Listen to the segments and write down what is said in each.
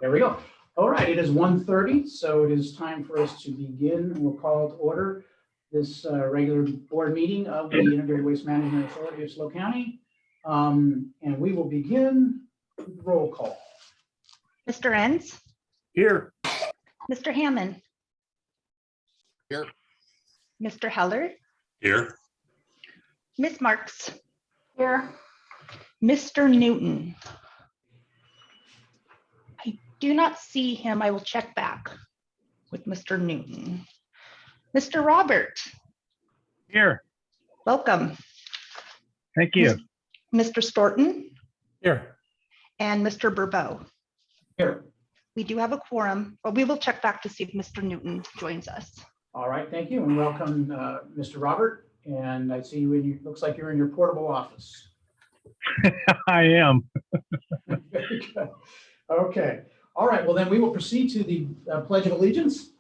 There we go. All right, it is 1:30, so it is time for us to begin. We'll call to order this regular board meeting of the Integrated Waste Management Authority of SLO County. And we will begin with roll call. Mr. Enns? Here. Mr. Hammond? Here. Mr. Heller? Here. Ms. Marks? Here. Mr. Newton? I do not see him. I will check back with Mr. Newton. Mr. Robert? Here. Welcome. Thank you. Mr. Storton? Here. And Mr. Burbeau? Here. We do have a quorum, but we will check back to see if Mr. Newton joins us. All right, thank you, and welcome, Mr. Robert. And I see you in your, looks like you're in your portable office. I am. Very good. Okay. All right. Well, then we will proceed to the Pledge of Allegiance.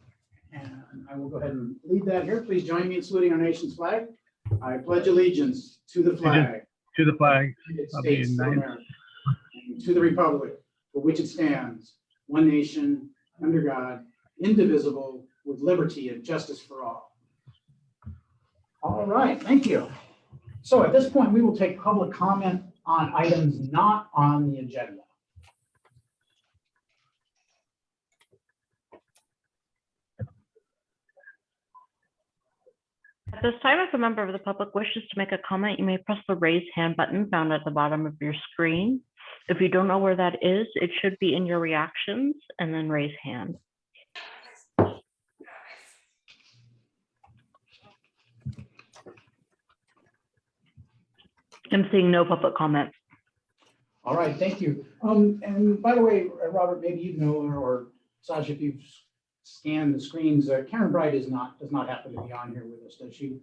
And I will go ahead and lead that here. Please join me in saluting our nation's flag. I pledge allegiance to the flag. To the flag United of the States of United America, and to the republic for which it stands, one nation, under God, indivisible, with liberty and justice for all. All right. Thank you. So at this point, we will take public comment on items not on the agenda. At this time, if a member of the public wishes to make a comment, you may press the raise hand button found at the bottom of your screen. If you don't know where that is, it should be in your reactions and then raise hand. I'm seeing no public comment. All right, thank you. And by the way, Robert, maybe you know, or Sasha, if you've scanned the screens, Karen Bright does not happen to be on here with us, does she?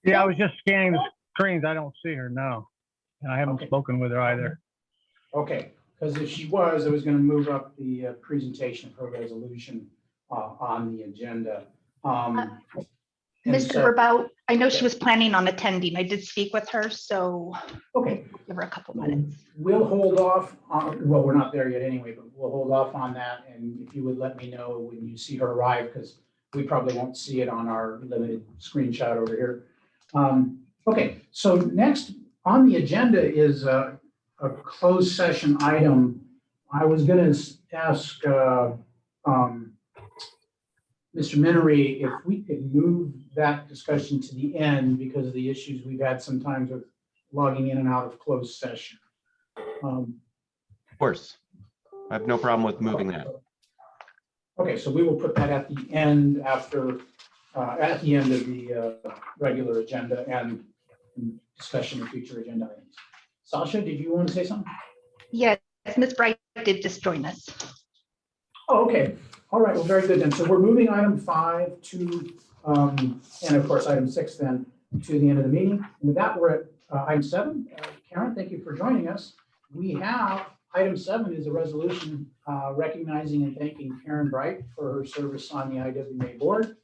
Yeah, I was just scanning the screens. I don't see her now. And I haven't Okay. spoken with her either. Okay, because if she was, I was going to move up the presentation of her resolution on the agenda. And Mr. so- Burbeau, I know she was planning on attending. I did speak with her, so Okay, give her a couple minutes. we'll hold off on, well, we're not there yet anyway, but we'll hold off on that. And if you would let me know when you see her arrive, because we probably won't see it on our limited screenshot over here. Okay, so next on the agenda is a closed session item. I was going to ask Mr. Minery if we could move that discussion to the end because of the issues we've had sometimes with logging in and out of closed session. Of course. I have no problem with moving that. Okay, so we will put that at the end after, at the end of the regular agenda and discussion of future agenda items. Sasha, did you want to say something? Yes, Ms. Bright did just join us. Oh, okay. All right, well, very good then. So we're moving item 5 to, and of course, item 6 then to the end of the meeting. And with that, we're at item 7. Karen, thank you for joining us. We have item 7 is a resolution recognizing and thanking Karen Bright for her service on the IWMA board.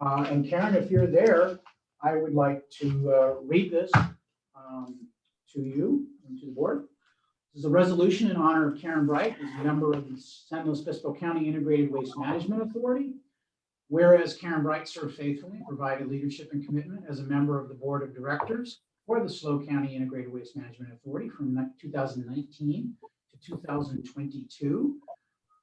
And Karen, if you're there, I would like to read this to you and to the board. This is a resolution in honor of Karen Bright, who's a member of the San Luis Obispo County Integrated Waste Management Authority. Whereas Karen Bright served faithfully, provided leadership and commitment as a member of the board of directors for the SLO County Integrated Waste Management Authority from 2019 to 2022.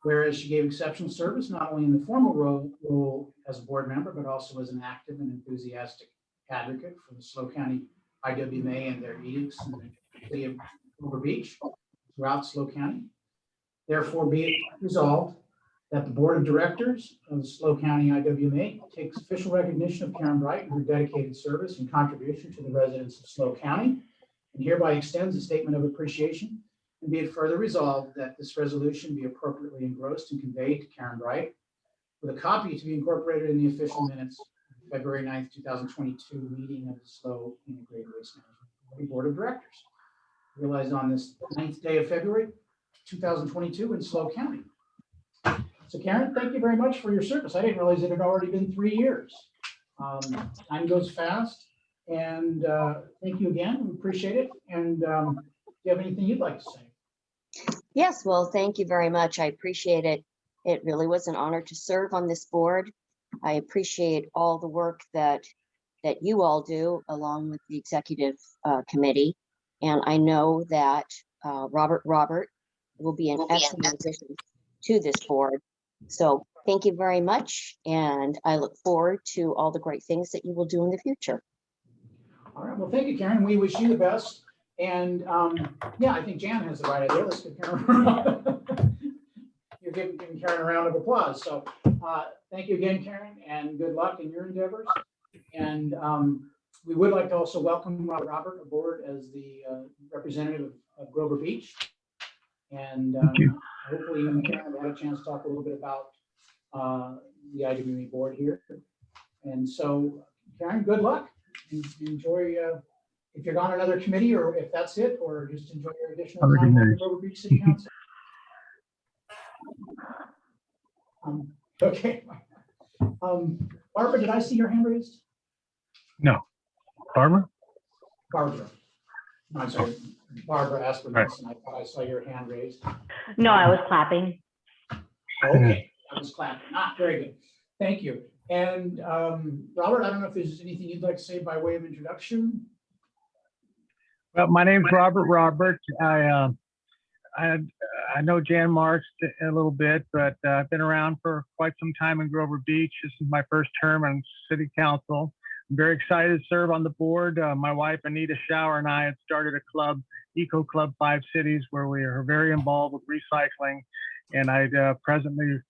Whereas she gave exceptional service, not only in the formal role as a board member, but also as an active and enthusiastic advocate for the SLO County IWMA and their edicts in the city of Silver Beach throughout SLO County. Therefore, be it resolved that the board of directors of the SLO County IWMA takes official recognition of Karen Bright and her dedicated service and contribution to the residents of SLO County, and hereby extends a statement of appreciation. And be it further resolved that this resolution be appropriately engrossed and conveyed to Karen Bright, with a copy to be incorporated in the official minutes of the February 9th, 2022 meeting of the SLO Integrated Waste Management Board of Directors, realized on this 9th day of February 2022 in SLO County. So Karen, thank you very much for your service. I didn't realize it had already been 3 years. Time goes fast, and thank you again. We appreciate it. And do you have anything you'd like to say? Yes, well, thank you very much. I appreciate it. It really was an honor to serve on this board. I appreciate all the work that you all do along with the executive committee. And I know that Robert will be an excellent addition to this board. So thank you very much. And I look forward to all the great things that you will do in the future. All right. Well, thank you, Karen. We wish you the best. And yeah, I think Jan has the right idea. Let's give Karen you're giving Karen a round of applause. So thank you again, Karen, and good luck in your endeavors. And we would like to also welcome Robert aboard as the representative of Grover Beach. And hopefully you and Karen have had a chance to talk a little bit about the IWMA board here. And so, Karen, good luck. Enjoy, if you're on another committee, or if that's it, or just enjoy your additional time on the Grover Beach City Council. Okay. Barbara, did I see your hand raised? No. Barbara? Barbara. No, I'm sorry. Barbara asked for this, and I thought I saw your hand raised. No, I was clapping. Okay, I was clapping. Very good. Thank you. And Robert, I don't know if there's anything you'd like to say by way of introduction. Well, my name's Robert Roberts. I know Jan Marks a little bit, but I've been around for quite some time in Grover Beach. This is my first term on City Council. I'm very excited to serve on the board. My wife, Anita Schauer, and I had started a club, Eco Club 5 Cities, where we are very involved with recycling. And I presently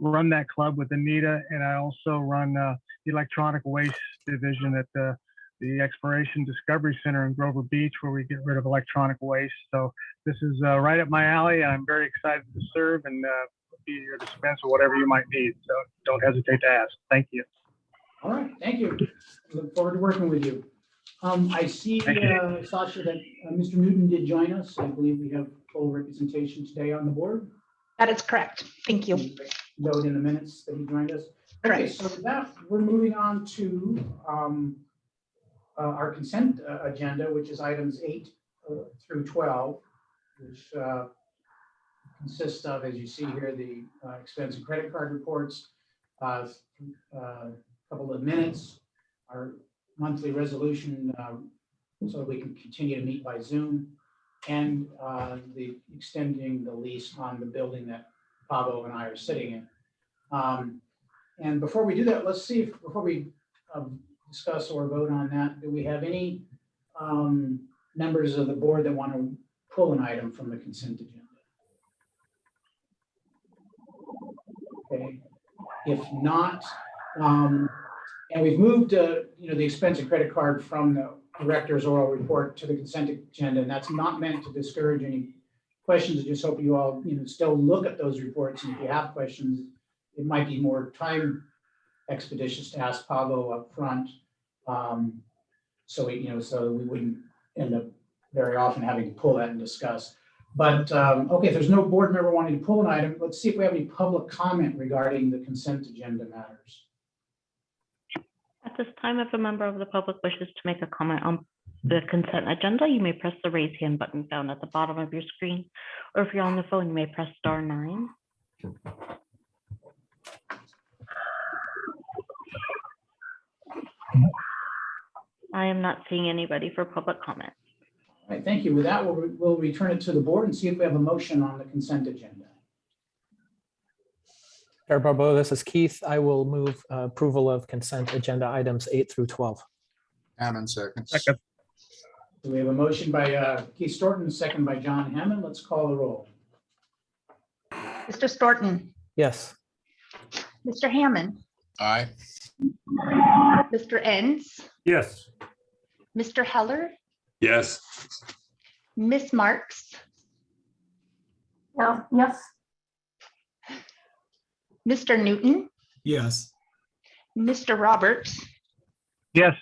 run that club with Anita, and I also run the electronic waste division at the Exploration Discovery Center in Grover Beach, where we get rid of electronic waste. So this is right up my alley. I'm very excited to serve and be your dispense of whatever you might need. So don't hesitate to ask. Thank you. All right, thank you. Look forward to working with you. I see, Sasha, that Mr. Newton did join us. I believe we have full representation today on the board. That is correct. Thank you. Note in the minutes that he joined us. Okay, so with that, we're moving on to our consent agenda, which is items 8 through 12, which consists of, as you see here, the expense and credit card reports, a couple of minutes, our monthly resolution so we can continue to meet by Zoom, and the extending the lease on the building that Pablo and I are sitting in. And before we do that, let's see if, before we discuss or vote on that, do we have any members of the board that want to pull an item from the consent agenda? Okay, if not, and we've moved the expense and credit card from the director's oral report to the consent agenda, and that's not meant to discourage any questions. I just hope you all still look at those reports, and if you have questions, it might be more time expeditious to ask Pablo up front, so we wouldn't end up very often having to pull that and discuss. But okay, if there's no board member wanting to pull an item, let's see if we have any public comment regarding the consent agenda matters. At this time, if a member of the public wishes to make a comment on the consent agenda, you may press the raise hand button found at the bottom of your screen. Or if you're on the phone, you may press *9. I am not seeing anybody for public comment. All right, thank you. With that, we'll return it to the board and see if we have a motion on the consent agenda. Chair Barbeau, this is Keith. I will move approval of consent agenda items 8 through 12. Hammond seconds. Second. So we have a motion by Keith Storton, a second by John Hammond. Let's call the roll. Mr. Storton, Yes. Mr. Hammond, Aye. Mr. Enns, Yes. Mr. Heller, Yes. Miss Marks, Yes. Mr. Newton, Yes. Mr. Roberts, Yes.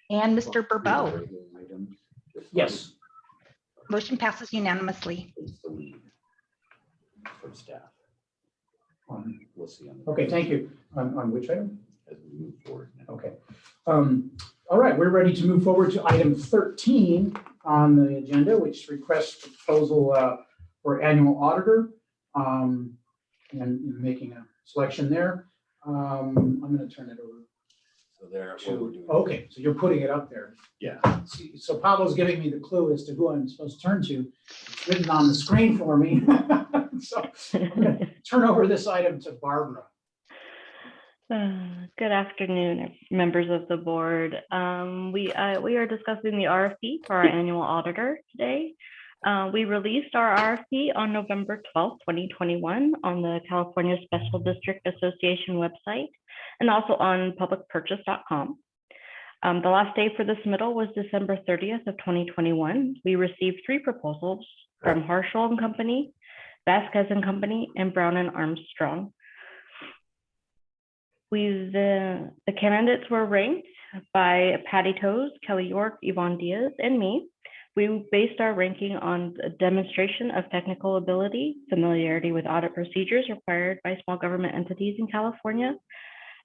and Mr. Barbeau. Yes. Motion passes unanimously. From staff. Okay, thank you. On which item? As we move forward. Okay. Okay. All right, we're ready to move forward to item 13 on the agenda, which requests proposal for annual auditor, and making a selection there. I'm going to turn it over So there, what we're to, doing. okay, so you're putting it up there. Yeah. See, so Pablo's giving me the clue as to who I'm supposed to turn to. It's written on the screen for me. So I'm going to turn over this item to Barbara. Good afternoon, members of the board. We are discussing the RFP for our annual auditor today. We released our RFP on November 12th, 2021 on the California Special District Association website and also on publicpurchase.com. The last day for the submittal was December 30th of 2021. We received 3 proposals from Harshal and Company, Vasquez and Company, and Brown and Armstrong. The candidates were ranked by Patty Toes, Kelly York, Yvonne Diaz, and me. We based our ranking on a demonstration of technical ability, familiarity with audit procedures required by small government entities in California,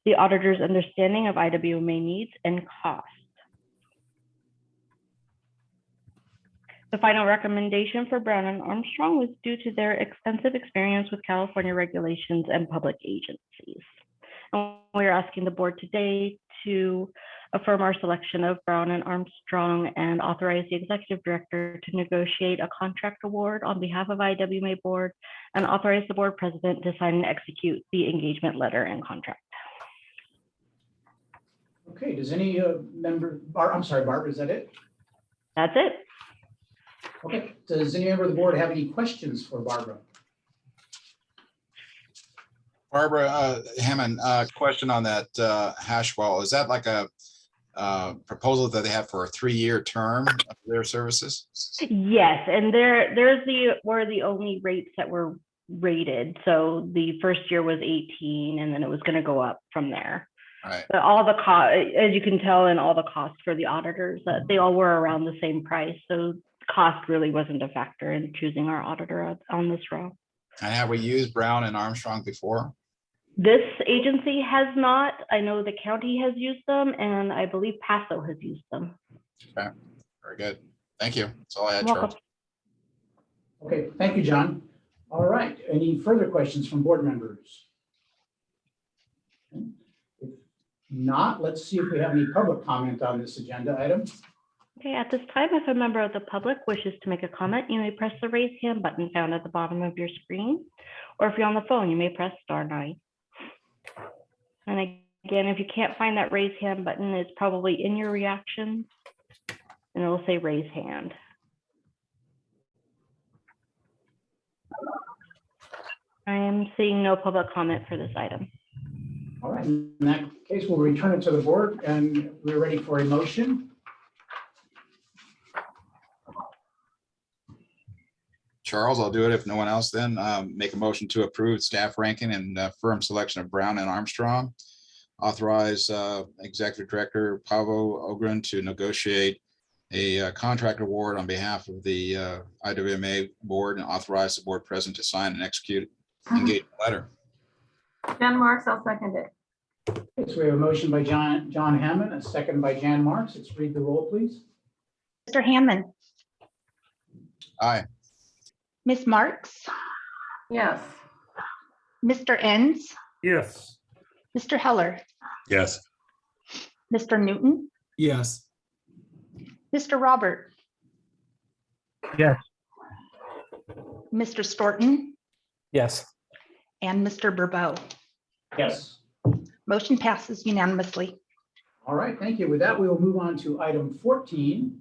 the auditor's understanding of IWMA needs, and cost. The final recommendation for Brown and Armstrong was due to their extensive experience with California regulations and public agencies. And we're asking the board today to affirm our selection of Brown and Armstrong and authorize the executive director to negotiate a contract award on behalf of IWMA board and authorize the board president to sign and execute the engagement letter and contract. Okay, does any member, I'm sorry, Barbara, is that it? That's it. Okay, does any member of the board have any questions for Barbara? Barbara Hammond, question on that hash wall. Is that like a proposal that they have for a 3-year term of their services? Yes, and were the only rates that were rated. So the first year was 18, and then it was going to go up from there. Right. But all the cost, as you can tell, and all the costs for the auditors, they all were around the same price. So cost really wasn't a factor in choosing our auditor on this row. And have we used Brown and Armstrong before? This agency has not. I know the county has used them, and I believe Paso has used them. Okay, very good. Thank you. That's all I had, Welcome. Charles. Okay, thank you, John. All right, any further questions from board members? If not, let's see if we have any public comment on this agenda item. Okay, at this time, if a member of the public wishes to make a comment, you may press the raise hand button found at the bottom of your screen. Or if you're on the phone, you may press *9. And again, if you can't find that raise hand button, it's probably in your reactions and it'll say raise hand. I am seeing no public comment for this item. All right, in that case, we'll return it to the board and we're ready for a motion. Charles, I'll do it if no one else then. Make a motion to approve staff ranking and firm selection of Brown and Armstrong. Authorize Executive Director Pavo Ogren to negotiate a contract award on behalf of the IWMA board and authorize the board president to sign and execute engagement letter. Jan Marks, I'll second it. Okay, so we have a motion by John Hammond, a second by Jan Marks. Let's read the roll, please. Mr. Hammond, Aye. Ms. Marks, Yes. Mr. Enns, Yes. Mr. Heller, Yes. Mr. Newton, Yes. Mr. Robert, Yes. Mr. Storton, Yes. and Mr. Burbo. Yes. Motion passes unanimously. All right, thank you. With that, we will move on to item 14.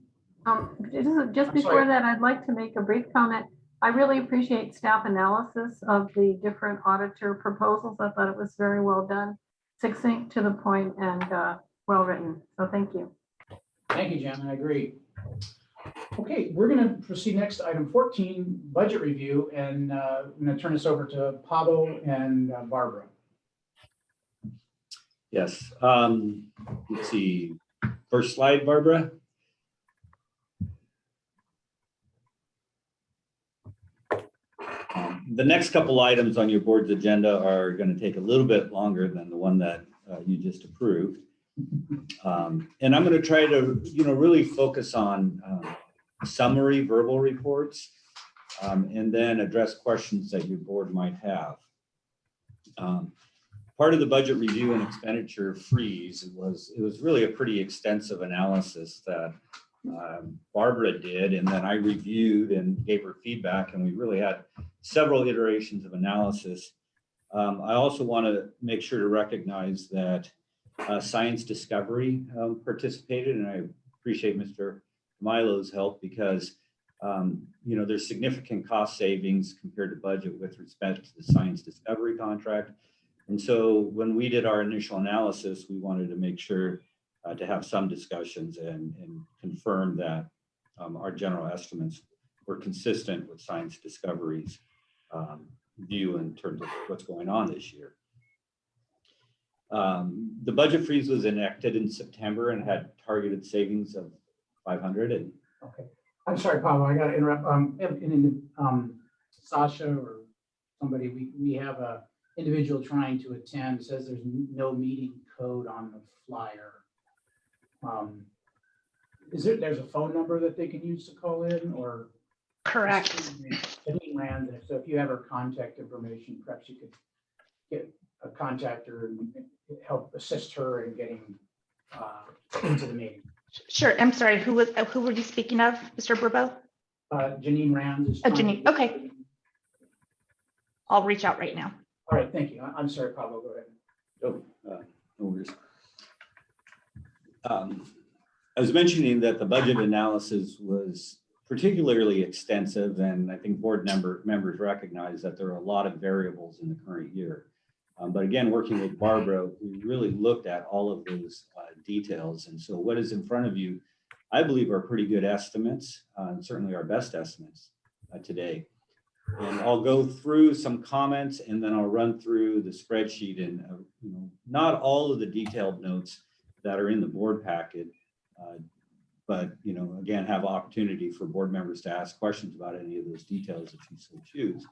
Just I'm before sorry. that, I'd like to make a brief comment. I really appreciate staff analysis of the different auditor proposals. I thought it was very well done, succinct, to the point, and well written. So thank you. Thank you, Jan, I agree. Okay, we're going to proceed next to item 14, budget review, and I'm going to turn this over to Pablo and Barbara. Yes. Let's see. First slide, Barbara. The next couple items on your board's agenda are going to take a little bit longer than the one that you just approved. And I'm going to try to, really focus on summary verbal reports and then address questions that your board might have. Part of the budget review and expenditure freeze, it was really a pretty extensive analysis that Barbara did, and then I reviewed and gave her feedback, and we really had several iterations of analysis. I also want to make sure to recognize that Science Discovery participated, and I appreciate Mr. Milo's help because there's significant cost savings compared to budget with respect to the Science Discovery contract. And so when we did our initial analysis, we wanted to make sure to have some discussions and confirm that our general estimates were consistent with Science Discovery's view in terms of what's going on this year. The budget freeze was enacted in September and had targeted savings of 500. Okay, I'm sorry, Pablo, I got to interrupt. Sasha or somebody, we have a individual trying to attend, says there's no meeting code on the flyer. There's a phone number that they can use to call in, or? Correct. Janine Rand, so if you have her contact information, perhaps you could get a contact her and help assist her in getting into the meeting. Sure. I'm sorry. Who were you speaking of, Mr. Burbo? Janine Rand is. Janine. Okay. I'll reach out right now. All right. Thank you. I'm sorry, Pablo. Go ahead. No worries. I was mentioning that the budget analysis was particularly extensive, and I think board members recognize that there are a lot of variables in the current year. But again, working with Barbara, we really looked at all of those details. And so what is in front of you, I believe, are pretty good estimates, and certainly our best estimates today. And I'll go through some comments, and then I'll run through the spreadsheet, and not all of the detailed notes that are in the board packet, but again, have opportunity for board members to ask questions about any of those details if you so choose.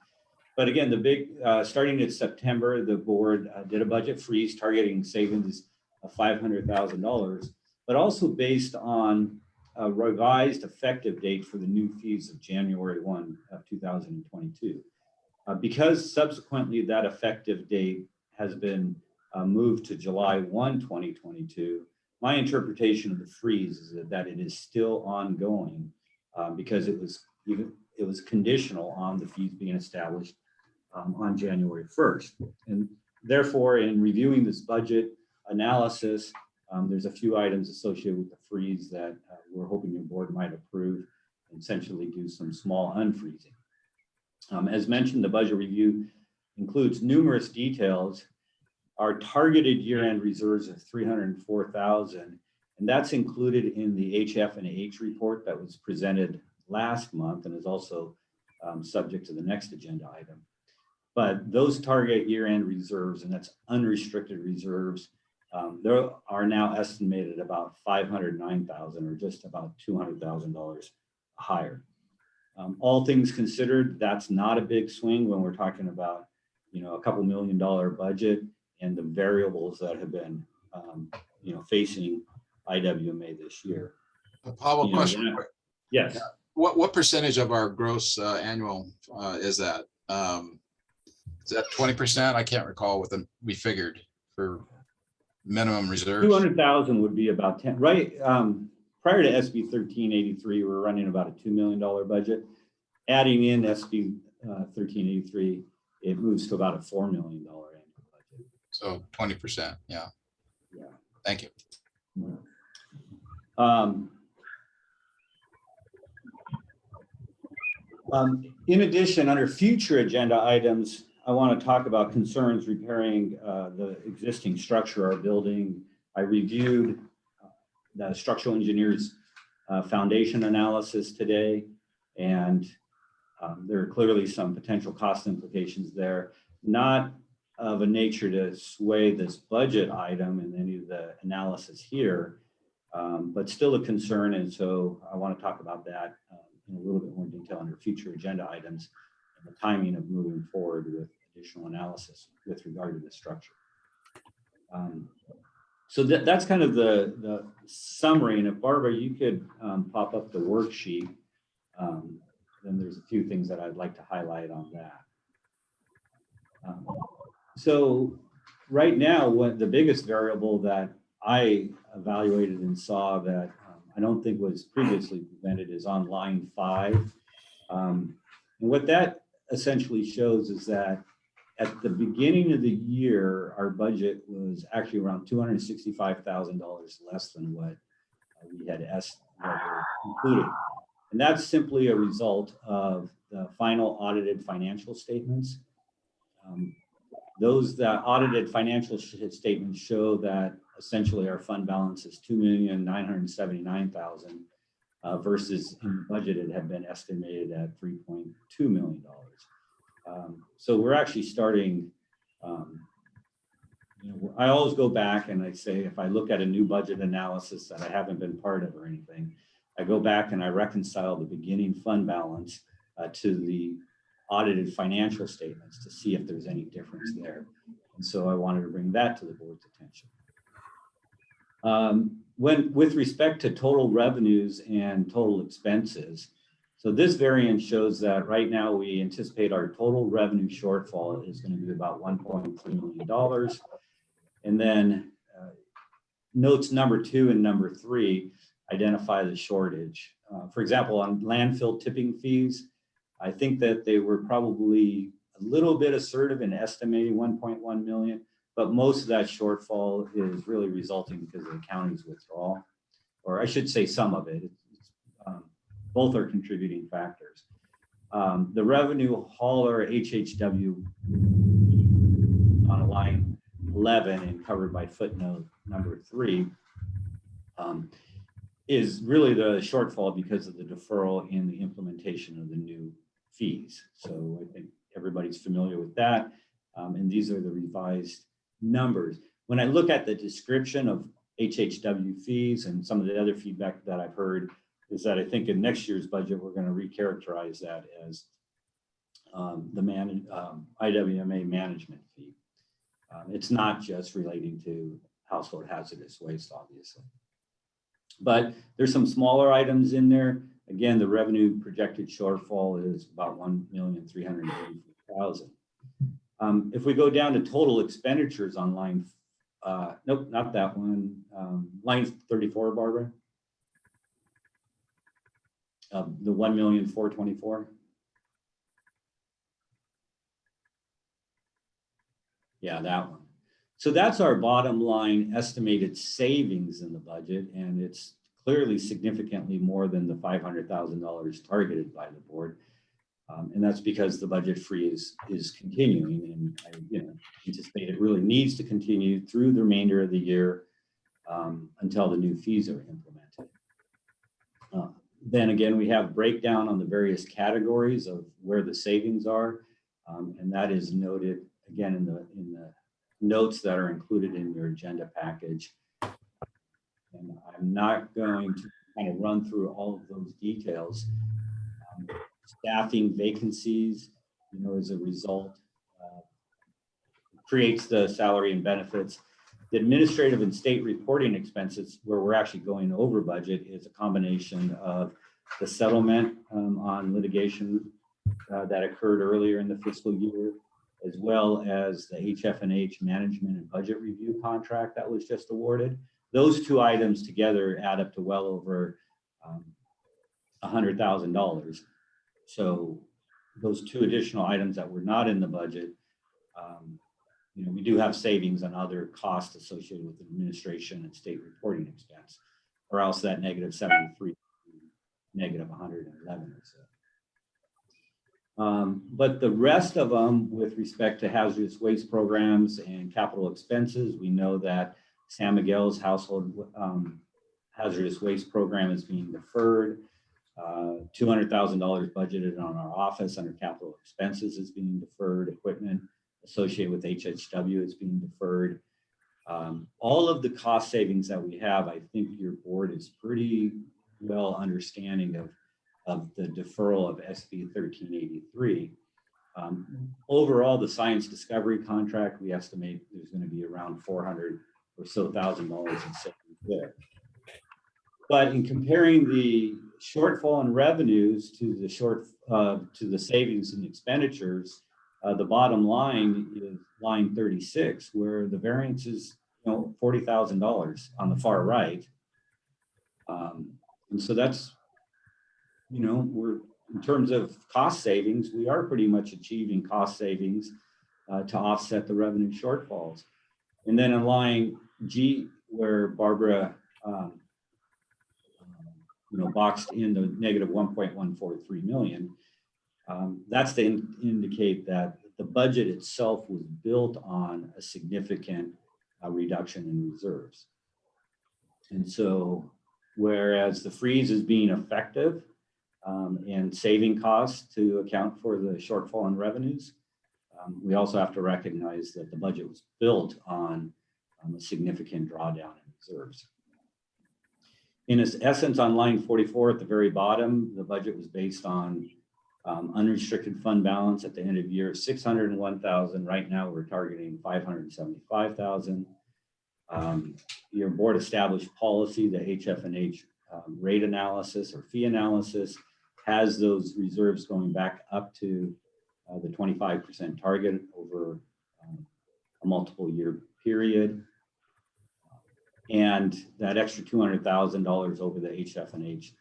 But again, the big, starting in September, the board did a budget freeze targeting savings of $500,000, but also based on a revised effective date for the new fees of January 1 of 2022. Because subsequently that effective date has been moved to July 1, 2022, my interpretation of the freeze is that it is still ongoing because it was conditional on the fees being established on January 1st. And therefore, in reviewing this budget analysis, there's a few items associated with the freeze that we're hoping your board might approve and essentially do some small unfreezing. As mentioned, the budget review includes numerous details. Our targeted year-end reserves of $304,000, and that's included in the HF and H report that was presented last month and is also subject to the next agenda item. But those target year-end reserves, and that's unrestricted reserves, there are now estimated about $509,000, or just about $200,000 higher. All things considered, that's not a big swing when we're talking about a couple $1 million budget and the variables that have been facing IWMA this year. Pablo, question. Yes. What percentage of our gross annual is that? Is that 20%? I can't recall what we figured for minimum reserves. 200,000 would be about 10, right? Prior to SB 1383, we were running about a $2 million budget. Adding in SB 1383, it moves to about a $4 million annual budget. So 20%, yeah. Yeah. Thank you. In addition, under future agenda items, I want to talk about concerns repairing the existing structure of our building. I reviewed the structural engineer's foundation analysis today, and there are clearly some potential cost implications there, not of a nature to sway this budget item in any of the analysis here, but still a concern. And so I want to talk about that in a little bit more detail under future agenda items and the timing of moving forward with additional analysis with regard to the structure. So that's kind of the summary. And if Barbara, you could pop up the worksheet, then there's a few things that I'd like to highlight on that. So right now, what the biggest variable that I evaluated and saw that I don't think was previously presented is on line 5. And what that essentially shows is that at the beginning of the year, our budget was actually around $265,000 less than what we had included. And that's simply a result of the final audited financial statements. Those that audited financial statements show that essentially our fund balance is $2,979,000 versus in the budget it had been estimated at $3.2 million. So we're actually starting, I always go back and I say, if I look at a new budget analysis that I haven't been part of or anything, I go back and I reconcile the beginning fund balance to the audited financial statements to see if there's any difference there. And so I wanted to bring that to the board's attention. With respect to total revenues and total expenses, so this variance shows that right now we anticipate our total revenue shortfall is going to be about $1.3 million. And then notes number 2 and number 3 identify the shortage. For example, on landfill tipping fees, I think that they were probably a little bit assertive in estimating 1.1 million, but most of that shortfall is really resulting because of the county's withdrawal, or I should say some of it. Both are contributing factors. The revenue hauler HHW on line 11 and covered by footnote number 3 is really the shortfall because of the deferral in the implementation of the new fees. So I think everybody's familiar with that. And these are the revised numbers. When I look at the description of HHW fees and some of the other feedback that I've heard is that I think in next year's budget, we're going to recharacterize that as the IWMA management fee. It's not just relating to household hazardous waste, obviously. But there's some smaller items in there. Again, the revenue projected shortfall is about $1,384,000. If we go down to total expenditures on line, nope, not that one. Line 34, Barbara. The $1,424,000. Yeah, that one. So that's our bottom line estimated savings in the budget, and it's clearly significantly more than the $500,000 targeted by the board. And that's because the budget freeze is continuing, and I anticipate it really needs to continue through the remainder of the year until the new fees are implemented. Then again, we have breakdown on the various categories of where the savings are, and that is noted again in the notes that are included in your agenda package. And I'm not going to kind of run through all of those details. Staffing vacancies, as a result, creates the salary and benefits. The administrative and state reporting expenses, where we're actually going over budget, is a combination of the settlement on litigation that occurred earlier in the fiscal year, as well as the HF&H management and budget review contract that was just awarded. Those two items together add up to well over $100,000. So those two additional items that were not in the budget, we do have savings on other costs associated with administration and state reporting expense, or else that -73, -111 or so. But the rest of them, with respect to hazardous waste programs and capital expenses, we know that San Miguel's household hazardous waste program is being deferred. $200,000 budgeted on our office under capital expenses is being deferred. Equipment associated with HHW is being deferred. All of the cost savings that we have, I think your board is pretty well understanding of the deferral of SB 1383. Overall, the science discovery contract, we estimate there's going to be around or so $1,000 in savings there. But in comparing the shortfall in revenues to the savings and expenditures, the bottom line is line 36, where the variance is $40,000 on the far right. And so that's, we're, in terms of cost savings, we are pretty much achieving cost savings to offset the revenue shortfalls. And then in line G, where Barbara boxed in the negative 1.143 million, that's to indicate that the budget itself was built on a significant reduction in reserves. And so, whereas the freeze is being effective and saving costs to account for the shortfall in revenues, we also have to recognize that the budget was built on a significant drawdown in reserves. In its essence, on line 44 at the very bottom, the budget was based on unrestricted fund balance at the end of year 601,000. Right now, we're targeting 575,000. Your board established policy, the HF&H rate analysis or fee analysis, has those reserves going back up to the 25% target over a multiple year period. And that extra $200,000 over the HF&H,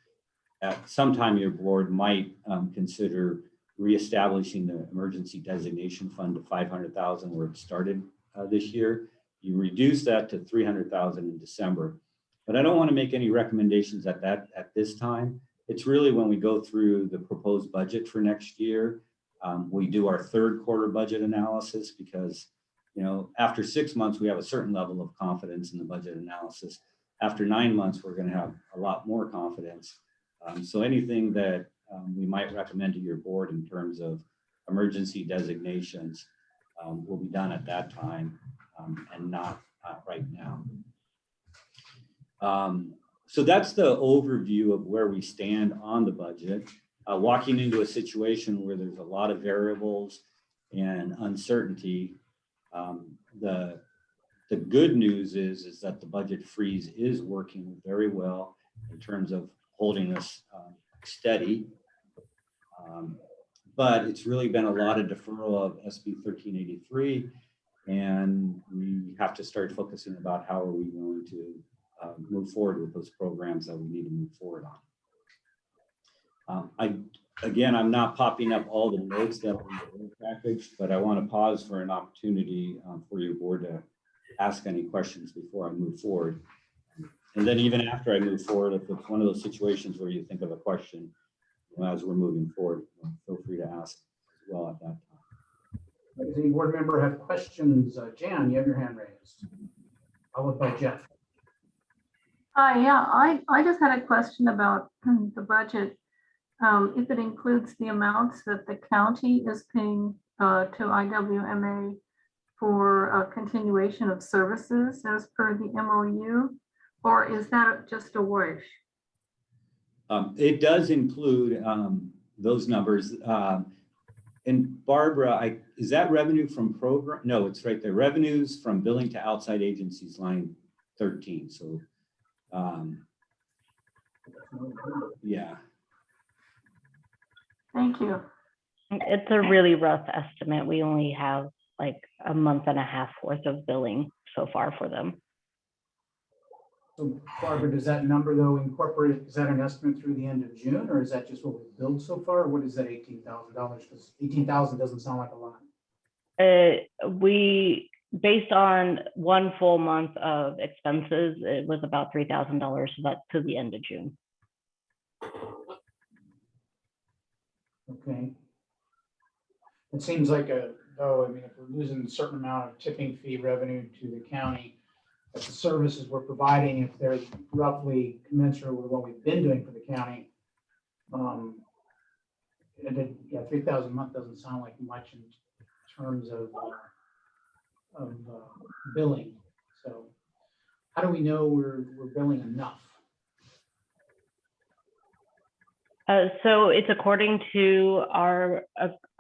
at some time your board might consider reestablishing the emergency designation fund to 500,000 where it started this year. You reduce that to 300,000 in December, but I don't want to make any recommendations at this time. It's really when we go through the proposed budget for next year, we do our third quarter budget analysis, because after 6 months, we have a certain level of confidence in the budget analysis. After 9 months, we're going to have a lot more confidence. So anything that we might recommend to your board in terms of emergency designations will be done at that time and not right now. So that's the overview of where we stand on the budget. Walking into a situation where there's a lot of variables and uncertainty, the good news is that the budget freeze is working very well in terms of holding us steady. But it's really been a lot of deferral of SB 1383, and we have to start focusing about how are we going to move forward with those programs that we need to move forward on. I'm not popping up all the notes that are in the package, but I want to pause for an opportunity for your board to ask any questions before I move forward. And then even after I move forward, if it's one of those situations where you think of a question as we're moving forward, feel free to ask as well at that time. Does any board member have questions? Jan, you have your hand raised. Followed by Jeff. Yeah, I just had a question about the budget. If it includes the amounts that the county is paying to IWMA for a continuation of services as per the MOU, or is that just a wish? It does include those numbers. And Barbara, is that revenue from program? No, it's right there. Revenues from billing to outside agencies, line 13. So, yeah. Thank you. It's a really rough estimate. We only have like a month and a half worth of billing so far for them. So Barbara, does that number though incorporate, is that an estimate through the end of June, or is that just what we've billed so far? Or what is that $18,000? Because 18,000 doesn't sound like a lot. We, based on one full month of expenses, it was about $3,000, so that's to the end of June. Okay. It seems like if we're losing a certain amount of tipping fee revenue to the county, the services we're providing, if they're roughly commensurate with what we've been doing for the county, yeah, 3,000 a month doesn't sound like much in terms of billing. So how do we know we're billing enough? So it's according to our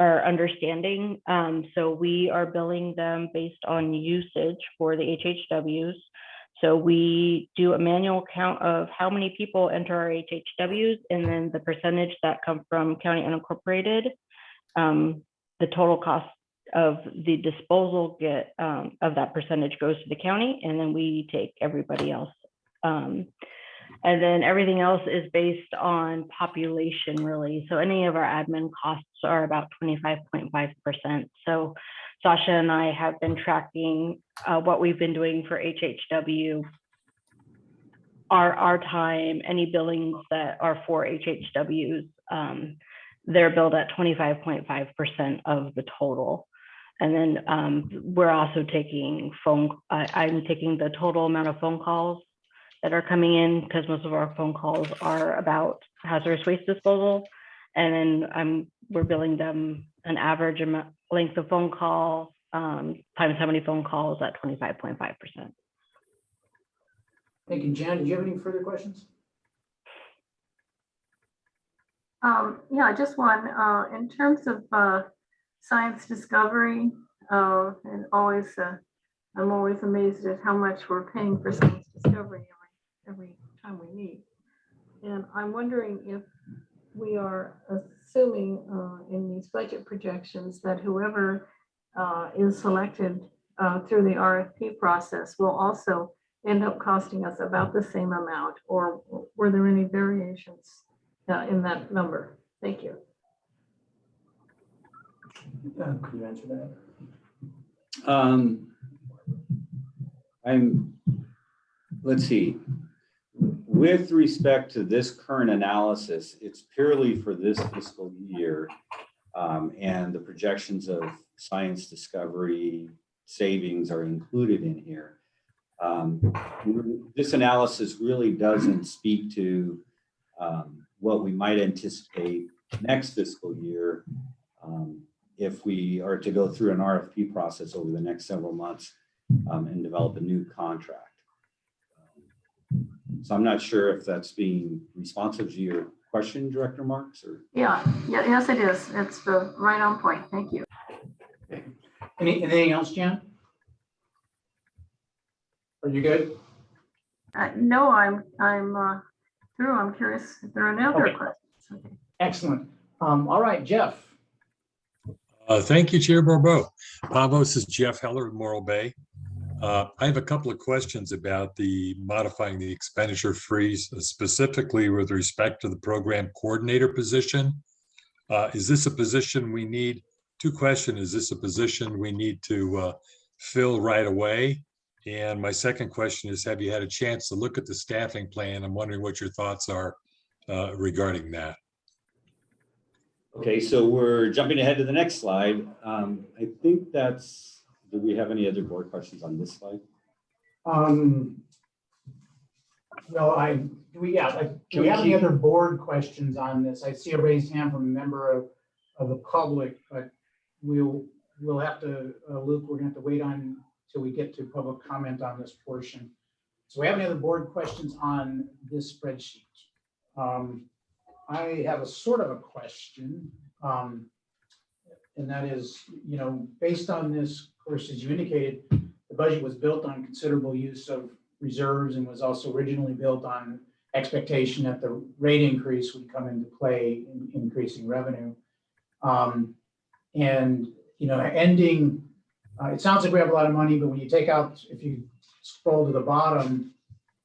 understanding. So we are billing them based on usage for the HHWs. So we do a manual count of how many people enter our HHWs, and then the percentage that come from county unincorporated. The total cost of the disposal of that percentage goes to the county, and then we take everybody else. And then everything else is based on population, really. So any of our admin costs are about 25.5%. So Sasha and I have been tracking what we've been doing for HHW, our time, any billings that are for HHWs, they're billed at 25.5% of the total. And then we're also taking I'm taking the total amount of phone calls that are coming in, because most of our phone calls are about hazardous waste disposal. And then we're billing them an average length of phone call times how many phone calls at 25.5%. Thank you. Jan, did you have any further questions? Yeah, just one. In terms of science discovery, and I'm always amazed at how much we're paying for science discovery every time we meet. And I'm wondering if we are assuming in these budget projections that whoever is selected through the RFP process will also end up costing us about the same amount, or were there any variations in that number? Thank you. Could you answer that? Let's see. With respect to this current analysis, it's purely for this fiscal year, and the projections of science discovery savings are included in here. This analysis really doesn't speak to what we might anticipate next fiscal year if we are to go through an RFP process over the next several months and develop a new contract. So I'm not sure if that's being responsive to your question, Director Marks, or? Yes, it is. It's right on point. Thank you. Okay. Anything else, Jan? Are you good? No, I'm through. I'm curious if there are any other questions. Okay. Excellent. All right, Jeff. Thank you, Chair Barbeau. This is Jeff Heller of Morro Bay. I have a couple of questions about the modifying the expenditure freeze, specifically with respect to the program coordinator position. Is this a position we need? Two questions. Is this a position we need to fill right away? And my second question is, have you had a chance to look at the staffing plan? I'm wondering what your thoughts are regarding that. Okay, so we're jumping ahead to the next slide. I think that's, do we have any other board questions on this slide? Well, do we have any other board questions on this? I see a raised hand from a member of the public, but we'll have to, Luke, we're gonna have to wait on till we get to public comment on this portion. So we have any other board questions on this spreadsheet? I have a sort of a question, and that is, based on this, of course, as you indicated, the budget was built on considerable use of reserves and was also originally built on expectation that the rate increase would come into play in increasing revenue. Ending, it sounds like we have a lot of money, but when you take out, if you scroll to the bottom,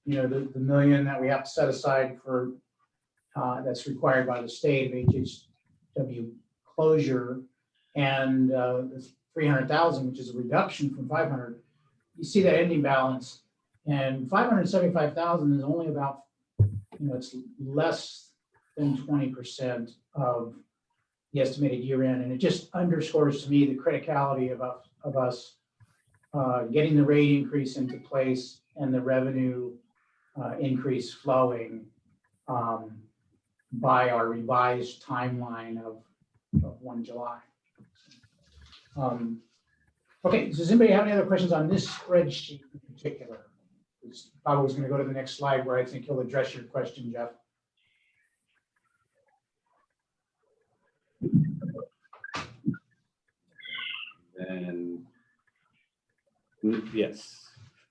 the million that we have to set aside for that's required by the state of HHW closure, and the 300,000, which is a reduction from 500, you see that ending balance, and 575,000 is only about, it's less than 20% of the estimated year end, and it just underscores to me the criticality of us getting the rate increase into place and the revenue increase flowing by our revised timeline of 1 July. Okay, does anybody have any other questions on this spreadsheet in particular? I was going to go to the next slide where I think he'll address your question, Jeff. Yes.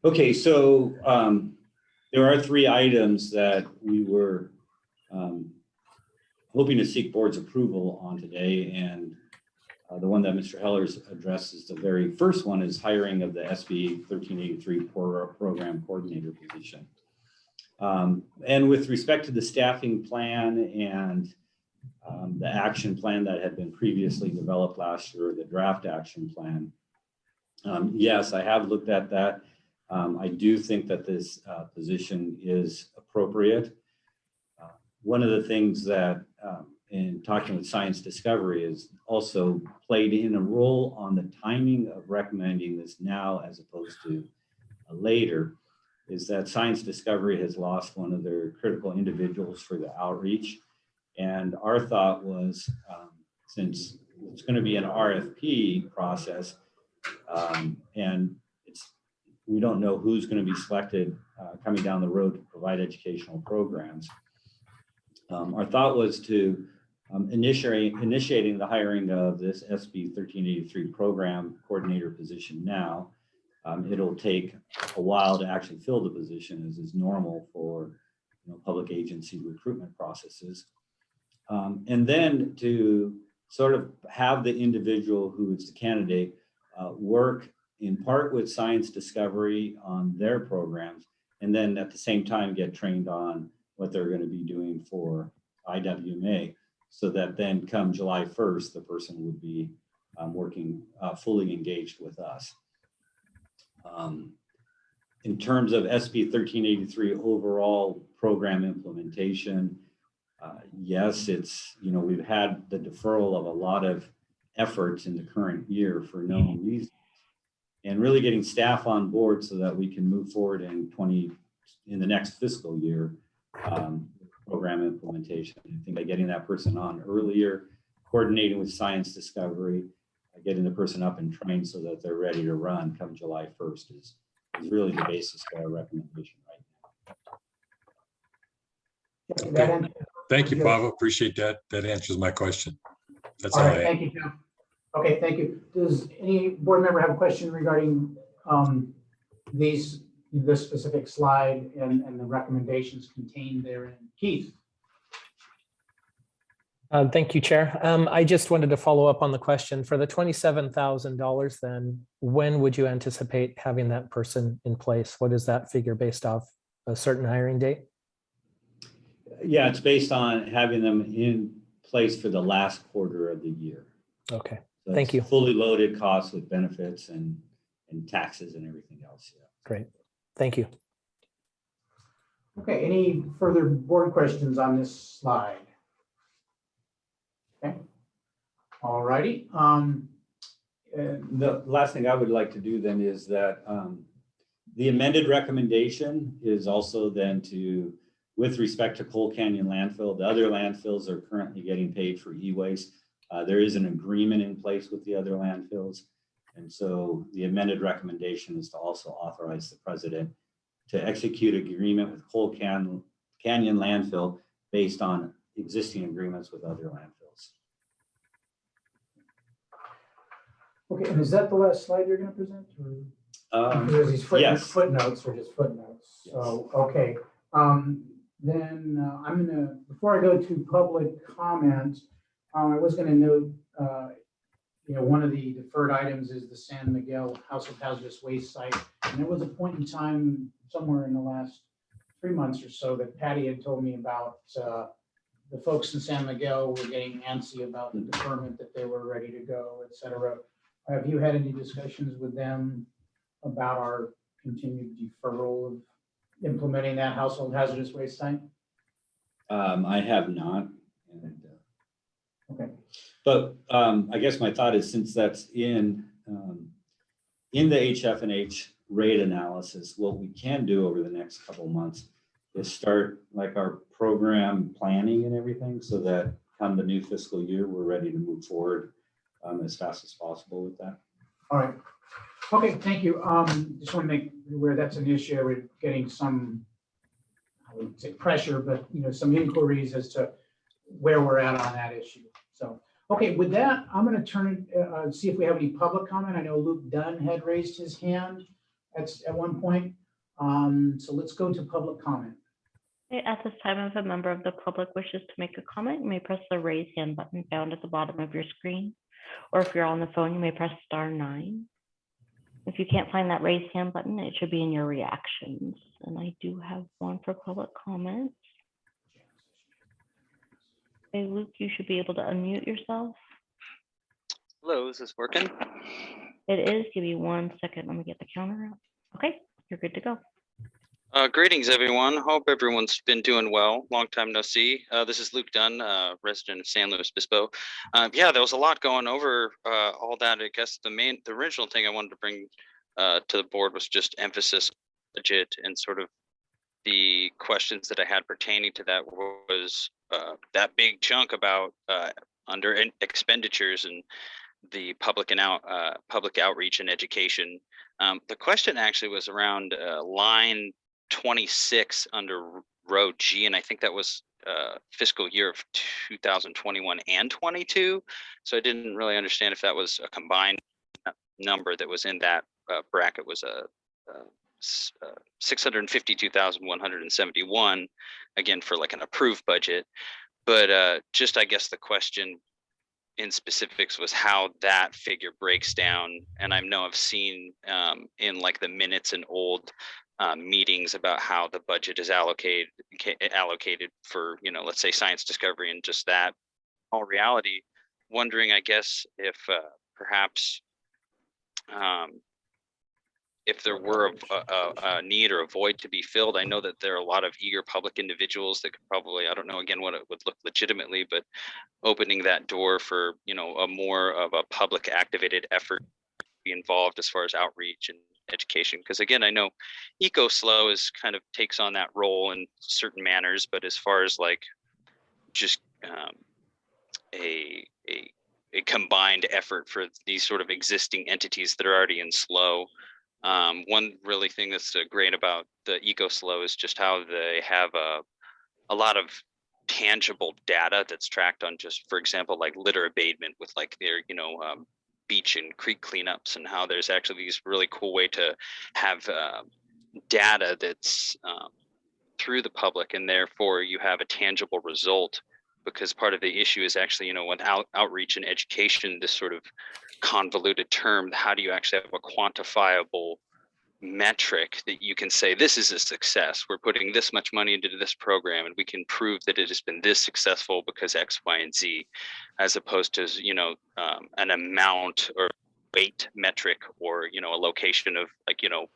Okay, so there are 3 items that we were hoping to seek board's approval on today, and the one that Mr. Heller's addressed is the very first one, is hiring of the SB 1383 program coordinator position. And with respect to the staffing plan and the action plan that had been previously developed last year, the draft action plan, yes, I have looked at that. I do think that this position is appropriate. One of the things that in talking with Science Discovery is also played in a role on the timing of recommending this now as opposed to later, is that Science Discovery has lost one of their critical individuals for the outreach. And our thought was, since it's going to be an RFP process, and we don't know who's going to be selected coming down the road to provide educational programs. Our thought was to initiating the hiring of this SB 1383 program coordinator position now. It'll take a while to actually fill the position, as is normal for public agency recruitment processes. And then to sort of have the individual who is the candidate work in part with Science Discovery on their programs, and then at the same time get trained on what they're going to be doing for IWMA, so that then come July 1st, the person would be working fully engaged with us. In terms of SB 1383 overall program implementation, yes, it's, we've had the deferral of a lot of efforts in the current year for known reasons, and really getting staff on board so that we can move forward in the next fiscal year program implementation. I think by getting that person on earlier, coordinating with Science Discovery, getting the person up and trained so that they're ready to run come July 1st is really the basis for our recommendation right now. Okay. Thank you, Pavel. Appreciate that. That answers my question. That's All all right, I have. thank you, Tim. Okay, thank you. Does any board member have a question regarding this specific slide and the recommendations contained therein? Keith? Thank you, Chair. I just wanted to follow up on the question. For the $27,000, then when would you anticipate having that person in place? What is that figure based off? A certain hiring date? Yeah, it's based on having them in place for the last quarter of the year. Okay, So thank you. Fully loaded costs with benefits and taxes and everything else. Yeah. Great, thank you. Okay, any further board questions on this slide? Okay, all righty. The last thing I would like to do then is that the amended recommendation is also then to, with respect to Coal Canyon landfill, the other landfills are currently getting paid for e-waste. There is an agreement in place with the other landfills. And so the amended recommendation is to also authorize the president to execute an agreement with Coal Canyon landfill based on existing agreements with other landfills. Okay, and is that the last slide you're going to present? There's these yes. footnotes or just footnotes. Yes. So, okay. Then I'm going to, before I go to public comment, I was going to note, one of the deferred items is the San Miguel House of Hazardous Waste site. And there was a point in time somewhere in the last 3 months or so that Patty had told me about the folks in San Miguel were getting antsy about the deferment, that they were ready to go, et cetera. Have you had any discussions with them about our continued deferral of implementing that household hazardous waste site? I have not. Okay. But I guess my thought is, since that's in the HF&H rate analysis, what we can do over the next couple of months is start like our program planning and everything, so that come the new fiscal year, we're ready to move forward as fast as possible with that. All right. Okay, thank you. Just want to make you aware that's an issue. We're getting some, I wouldn't say pressure, but some inquiries as to where we're at on that issue. So, okay, with that, I'm going to turn see if we have any public comment. I know Luke Dunn had raised his hand. at one point. So let's go to public comment. Okay, at this time, if a member of the public wishes to make a comment, you may press the raise hand button found at the bottom of your screen. Or if you're on the phone, you may press star 9. If you can't find that raise hand button, it should be in your reactions. And I do have one for public comment. Hey, Luke, you should be able to unmute yourself. Hello, is this working? It is. Give me 1 second. Let me get the counter out. Okay, you're good to go. Greetings, everyone. Hope everyone's been doing well. Long time no see. This is Luke Dunn, resident of San Luis Obispo. Yeah, there was a lot going over all that. I guess the original thing I wanted to bring to the board was just emphasis budget, and sort of the questions that I had pertaining to that was that big chunk about under expenditures and the public outreach and education. The question actually was around line 26 under row G, and I think that was fiscal year of 2021 and 22. So I didn't really understand if that was a combined number that was in that bracket was a 652,171, again for like an approved budget. But just I guess the question in specifics was how that figure breaks down. And I know I've seen in like the minutes and old meetings about how the budget is allocated for, you know, let's say science discovery and just that. All reality, wondering, I guess, if perhaps if there were a need or a void to be filled. I know that there are a lot of eager public individuals that could probably, I don't know again what it would look legitimately, but opening that door for, you know, a more of a public activated effort to be involved as far as outreach and education. Because again, I know EcoSlow is kind of takes on that role in certain manners, but as far as like just a combined effort for these sort of existing entities that are already in slow. One really thing that's great about the EcoSlow is just how they have a lot of tangible data that's tracked on just, for example, like litter abatement with like their, you know, beach and creek cleanups, and how there's actually these really cool way to have data that's through the public, and therefore you have a tangible result. Because part of the issue is actually, you know, without outreach and education, this sort of convoluted term, how do you actually have a quantifiable metric that you can say, this is a success, we're putting this much money into this program and we can prove that it has been this successful because X, Y, and Z, as opposed to, you know, an amount or weight metric, or, you know, a location of like, you know,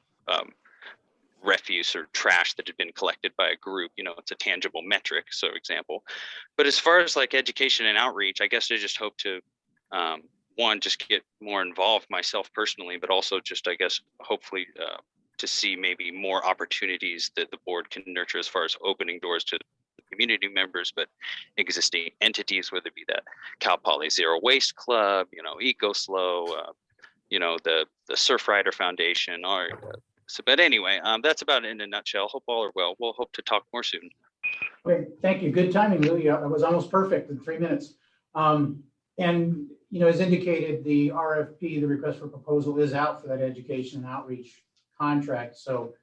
refuse or trash that had been collected by a group. You know, it's a tangible metric, so example. But as far as like education and outreach, I guess I just hope to one, just get more involved myself personally, but also just, I guess, hopefully to see maybe more opportunities that the board can nurture as far as opening doors to community members, but existing entities, whether it be that Cal Poly Zero Waste Club, you know, EcoSlow, you know, the Surfrider Foundation, or so. But anyway, that's about it in a nutshell. Hope all are well. We'll hope to talk more soon. Okay, thank you. Good timing, Lou. Yeah, it was almost perfect in 3 minutes. And, you know, as indicated, the RFP, the request for proposal, is out for that education and outreach contract. So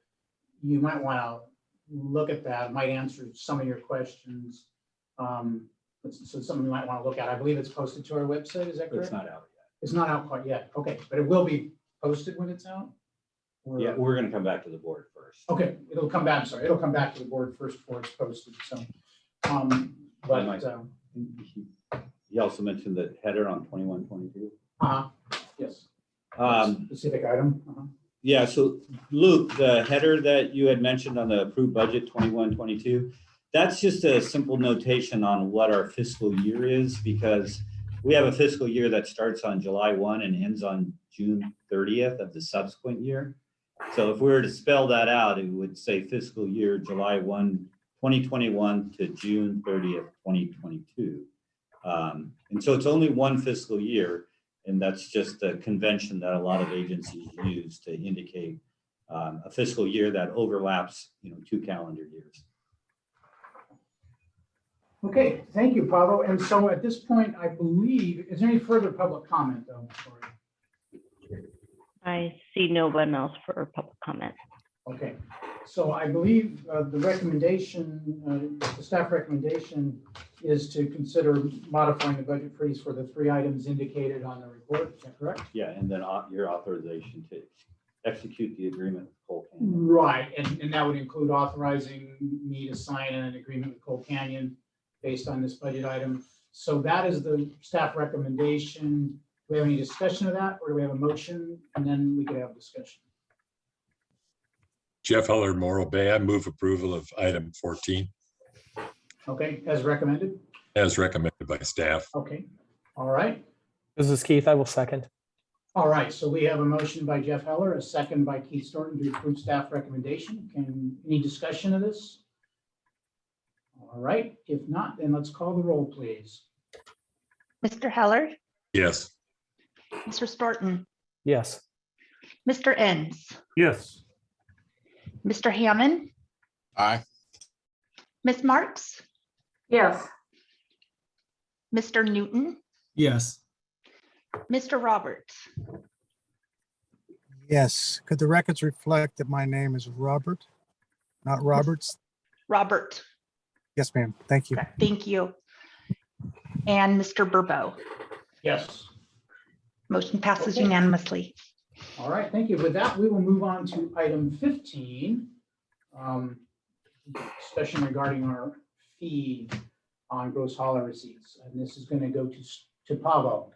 you might want to look at that. It might answer some of your questions. So something you might want to look at. I believe it's posted to our website. Is that correct? It's not out yet. It's not out quite yet. Okay, but it will be posted when it's out? Or- Yeah, we're going to come back to the board first. Okay, it'll come back, I'm sorry, it'll come back to the board first before it's posted, so. He also mentioned the header on 2122. Yes. Um, Specific item. Yeah, so Luke, the header that you had mentioned on the approved budget 2122, that's just a simple notation on what our fiscal year is, because we have a fiscal year that starts on July 1 and ends on June 30th of the subsequent year. So if we were to spell that out, it would say fiscal year July 1, 2021 to June 30th, 2022. And so it's only one fiscal year, and that's just a convention that a lot of agencies use to indicate a fiscal year that overlaps, you know, 2 calendar years. Okay, thank you, Pablo. And so at this point, I believe, is there any further public comment though? I see no one else for public comment. Okay, so I believe the recommendation, the staff recommendation is to consider modifying the budget freeze for the 3 items indicated on the report. Is that correct? Yeah, and then your authorization to execute the agreement with Cole Canyon. Right, and that would include authorizing me to sign an agreement with Cole Canyon based on this budget item. So that is the staff recommendation. Do we have any discussion of that, or do we have a motion? And then we could have discussion. Jeff Heller, Morro Bay. I move approval of item 14 Okay, as recommended? as recommended by staff. Okay, all right. This is Keith. I will second. All right, so we have a motion by Jeff Heller, a second by Keith Storton to approve staff recommendation. Any discussion of this? All right, if not, then let's call the roll, please. Mr. Heller, Yes. Mr. Storton, Yes. Mr. Enns, Yes. Mr. Hammond, Aye. Ms. Marks, Yes. Mr. Newton, Yes. Mr. Roberts. Yes. Could the records reflect that my name is Robert, not Roberts? Robert, Yes, ma'am. Thank you. thank you. And Mr. Burbo. Yes. Motion passes Okay. unanimously. All right, thank you. With that, we will move on to item 15. Discussion regarding our fee on gross hauler receipts. And this is going to go to Pavo.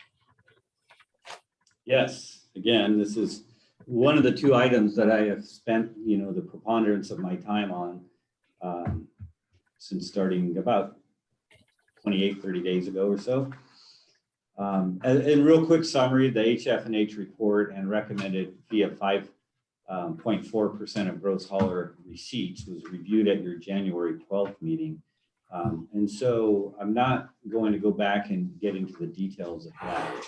Yes, again, this is one of the 2 items that I have spent, the preponderance of my time on since starting about 28, 30 days ago or so. In real quick summary, the HF&H report and recommended fee of 5.4% of gross hauler receipts was reviewed at your January 12th meeting. And so I'm not going to go back and get into the details of that.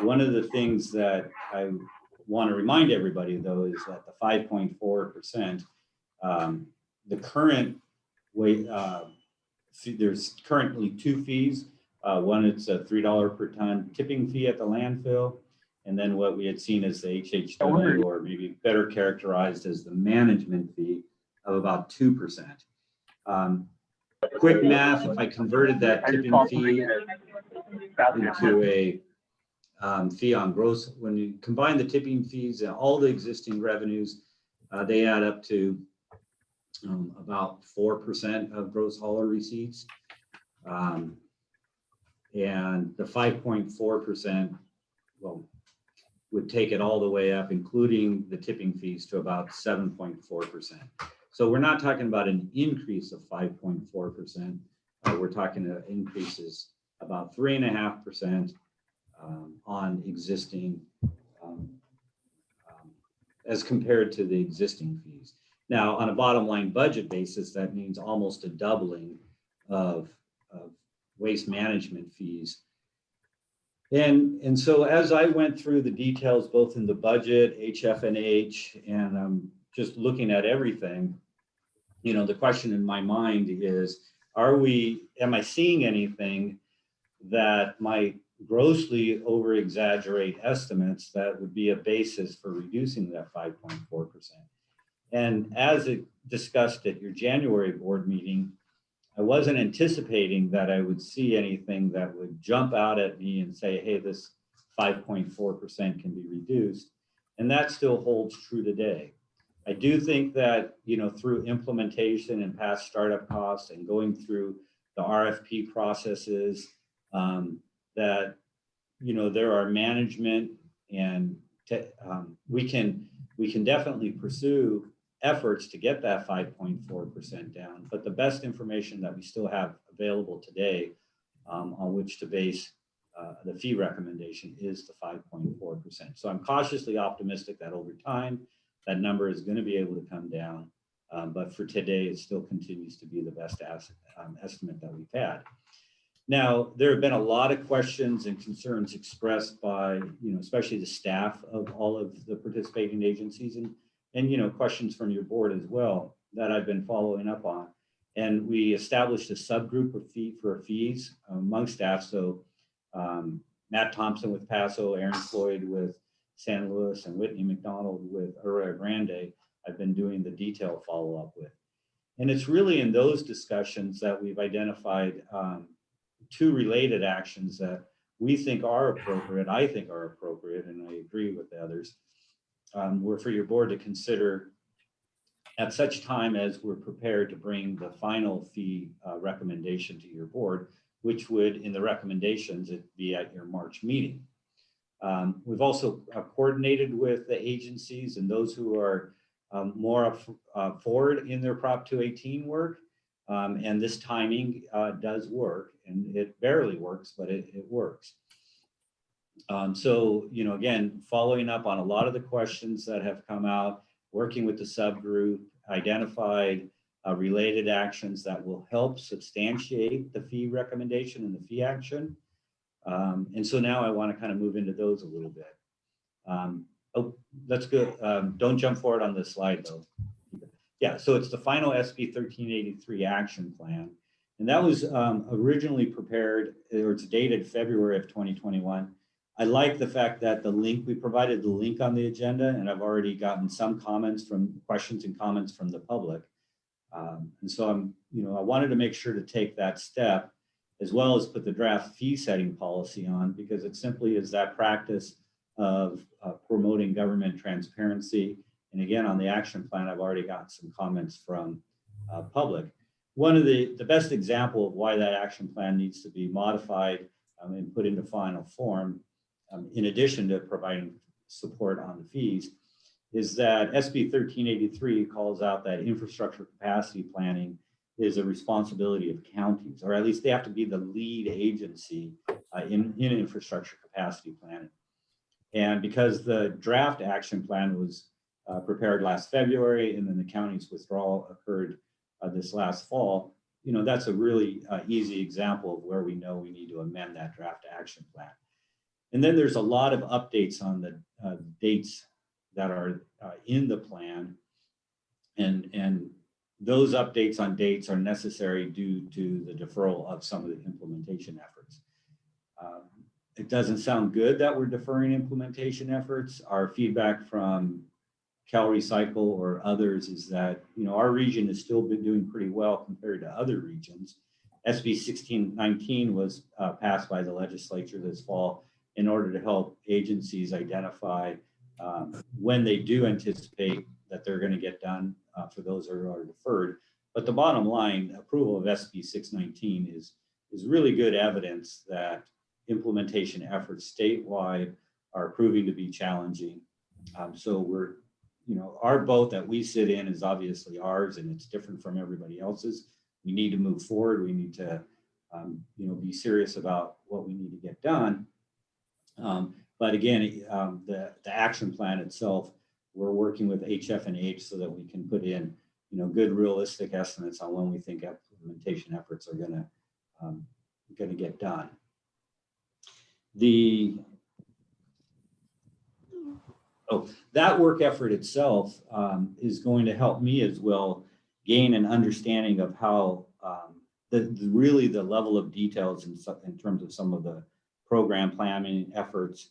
One of the things that I want to remind everybody, though, is that the 5.4%, the current way, there's currently 2 fees. One, it's a $3 per ton tipping fee at the landfill. And then what we had seen as the HHW, or maybe better characterized as the management fee of about 2%. Quick math, if I converted that tipping fee into a fee on gross, when you combine the tipping fees and all the existing revenues, they add up to about 4% of gross hauler receipts. And the 5.4%, well, would take it all the way up, including the tipping fees, to about 7.4%. So we're not talking about an increase of 5.4%. We're talking increases about 3.5% on existing, as compared to the existing fees. Now, on a bottom line budget basis, that means almost a doubling of waste management fees. And so as I went through the details, both in the budget, HF&H, and just looking at everything, the question in my mind is, am I seeing anything that might grossly over exaggerate estimates that would be a basis for reducing that 5.4%? And as it discussed at your January board meeting, I wasn't anticipating that I would see anything that would jump out at me and say, hey, this 5.4% can be reduced. And that still holds true today. I do think that, through implementation and past startup costs and going through the RFP processes, that, there are management and we can definitely pursue efforts to get that 5.4% down, but the best information that we still have available today on which to base the fee recommendation is the 5.4%. So I'm cautiously optimistic that over time, that number is going to be able to come down. But for today, it still continues to be the best estimate that we've had. Now, there have been a lot of questions and concerns expressed by, especially the staff of all of the participating agencies and questions from your board as well that I've been following up on. And we established a subgroup of fees among staff. So Matt Thompson with Paso, Aaron Floyd with San Luis and Whitney McDonald with Arroyo Grande, I've been doing the detailed follow-up with. And it's really in those discussions that we've identified two related actions that we think are appropriate, I think are appropriate, and I agree with the others, were for your board to consider at such time as we're prepared to bring the final fee recommendation to your board, which would, in the recommendations, it be at your March meeting. We've also coordinated with the agencies and those who are more forward in their Prop 218 work. And this timing does work, and it barely works, but it works. So, you know, again, following up on a lot of the questions that have come out, working with the subgroup, identified related actions that will help substantiate the fee recommendation and the fee action. And so now I want to kind of move into those a little bit. Oh, that's good. Don't jump forward on this slide though. Yeah, so it's the final SB 1383 action plan. And that was originally prepared, or it's dated February of 2021. I like the fact that the link, we provided the link on the agenda, and I've already gotten some questions and comments from the public. And so I wanted to make sure to take that step, as well as put the draft fee setting policy on, because it simply is that practice of promoting government transparency. And again, on the action plan, I've already got some comments from public. One of the best example of why that action plan needs to be modified and put into final form, in addition to providing support on the fees, is that SB 1383 calls out that infrastructure capacity planning is a responsibility of counties, or at least they have to be the lead agency in infrastructure capacity planning. And because the draft action plan was prepared last February, and then the county's withdrawal occurred this last fall, you know, that's a really easy example of where we know we need to amend that draft action plan. And then there's a lot of updates on the dates that are in the plan. And those updates on dates are necessary due to the deferral of some of the implementation efforts. It doesn't sound good that we're deferring implementation efforts. Our feedback from Cal Recycle or others is that, you know, our region has still been doing pretty well compared to other regions. SB 1619 was passed by the legislature this fall in order to help agencies identify when they do anticipate that they're going to get done for those who are deferred. But the bottom line, approval of SB 619 is really good evidence that implementation efforts statewide are proving to be challenging. So we're, you know, our boat that we sit in is obviously ours, and it's different from everybody else's. We need to move forward. We need to, you know, be serious about what we need to get done. But again, the action plan itself, we're working with HF&H so that we can put in, you know, good realistic estimates on when we think implementation efforts are going to get done. That work effort itself is going to help me as well gain an understanding of how really the level of details in terms of some of the program planning efforts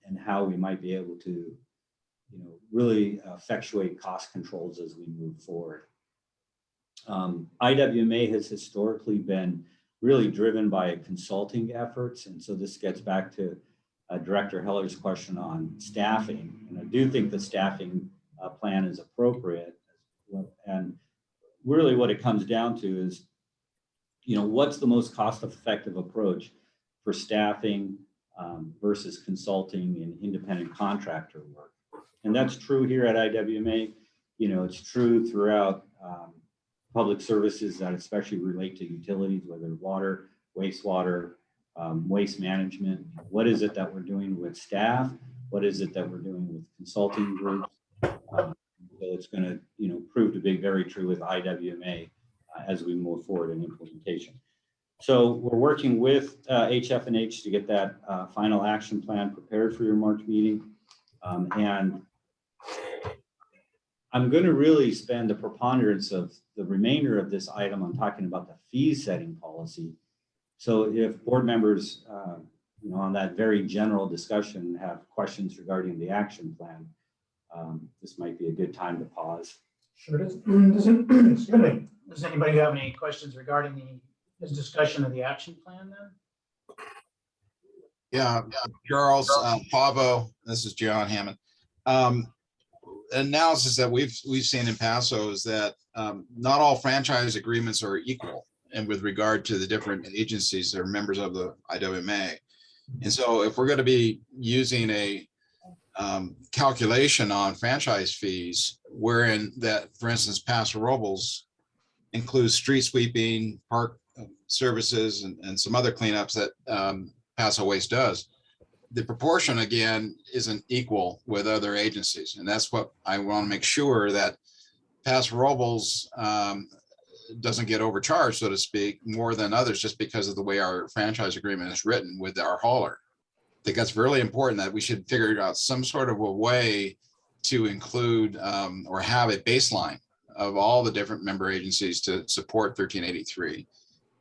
and how we might be able to, you know, really effectuate cost controls as we move forward. IWMA has historically been really driven by consulting efforts. And so this gets back to Director Heller's question on staffing. And I do think the staffing plan is appropriate. And really what it comes down to is, you know, what's the most cost-effective approach for staffing versus consulting and independent contractor work. And that's true here at IWMA. You know, it's true throughout public services that especially relate to utilities, whether water, wastewater, waste management. What is it that we're doing with staff? What is it that we're doing with consulting groups? So it's going to, you know, prove to be very true with IWMA as we move forward in implementation. So we're working with HF&H to get that final action plan prepared for your March meeting. And I'm going to really spend the preponderance of the remainder of this item on talking about the fee setting policy. So if board members on that very general discussion, have questions regarding the action plan, this might be a good time to pause. Sure does. Excuse me. Does anybody have any questions regarding this discussion of the action plan then? Yeah, Charles, Pavo, this is John Hammond. Analysis that we've seen in Paso is that not all franchise agreements are equal, and with regard to the different agencies that are members of the IWMA. And so if we're going to be using a calculation on franchise fees, wherein that, for instance, Paso Robles includes street sweeping, park services, and some other cleanups that Paso Waste does, the proportion again isn't equal with other agencies. And that's what I want to make sure, that Paso Robles doesn't get overcharged, so to speak, more than others just because of the way our franchise agreement is written with our hauler. I think that's really important, that we should figure out some sort of a way to include or have a baseline of all the different member agencies to support 1383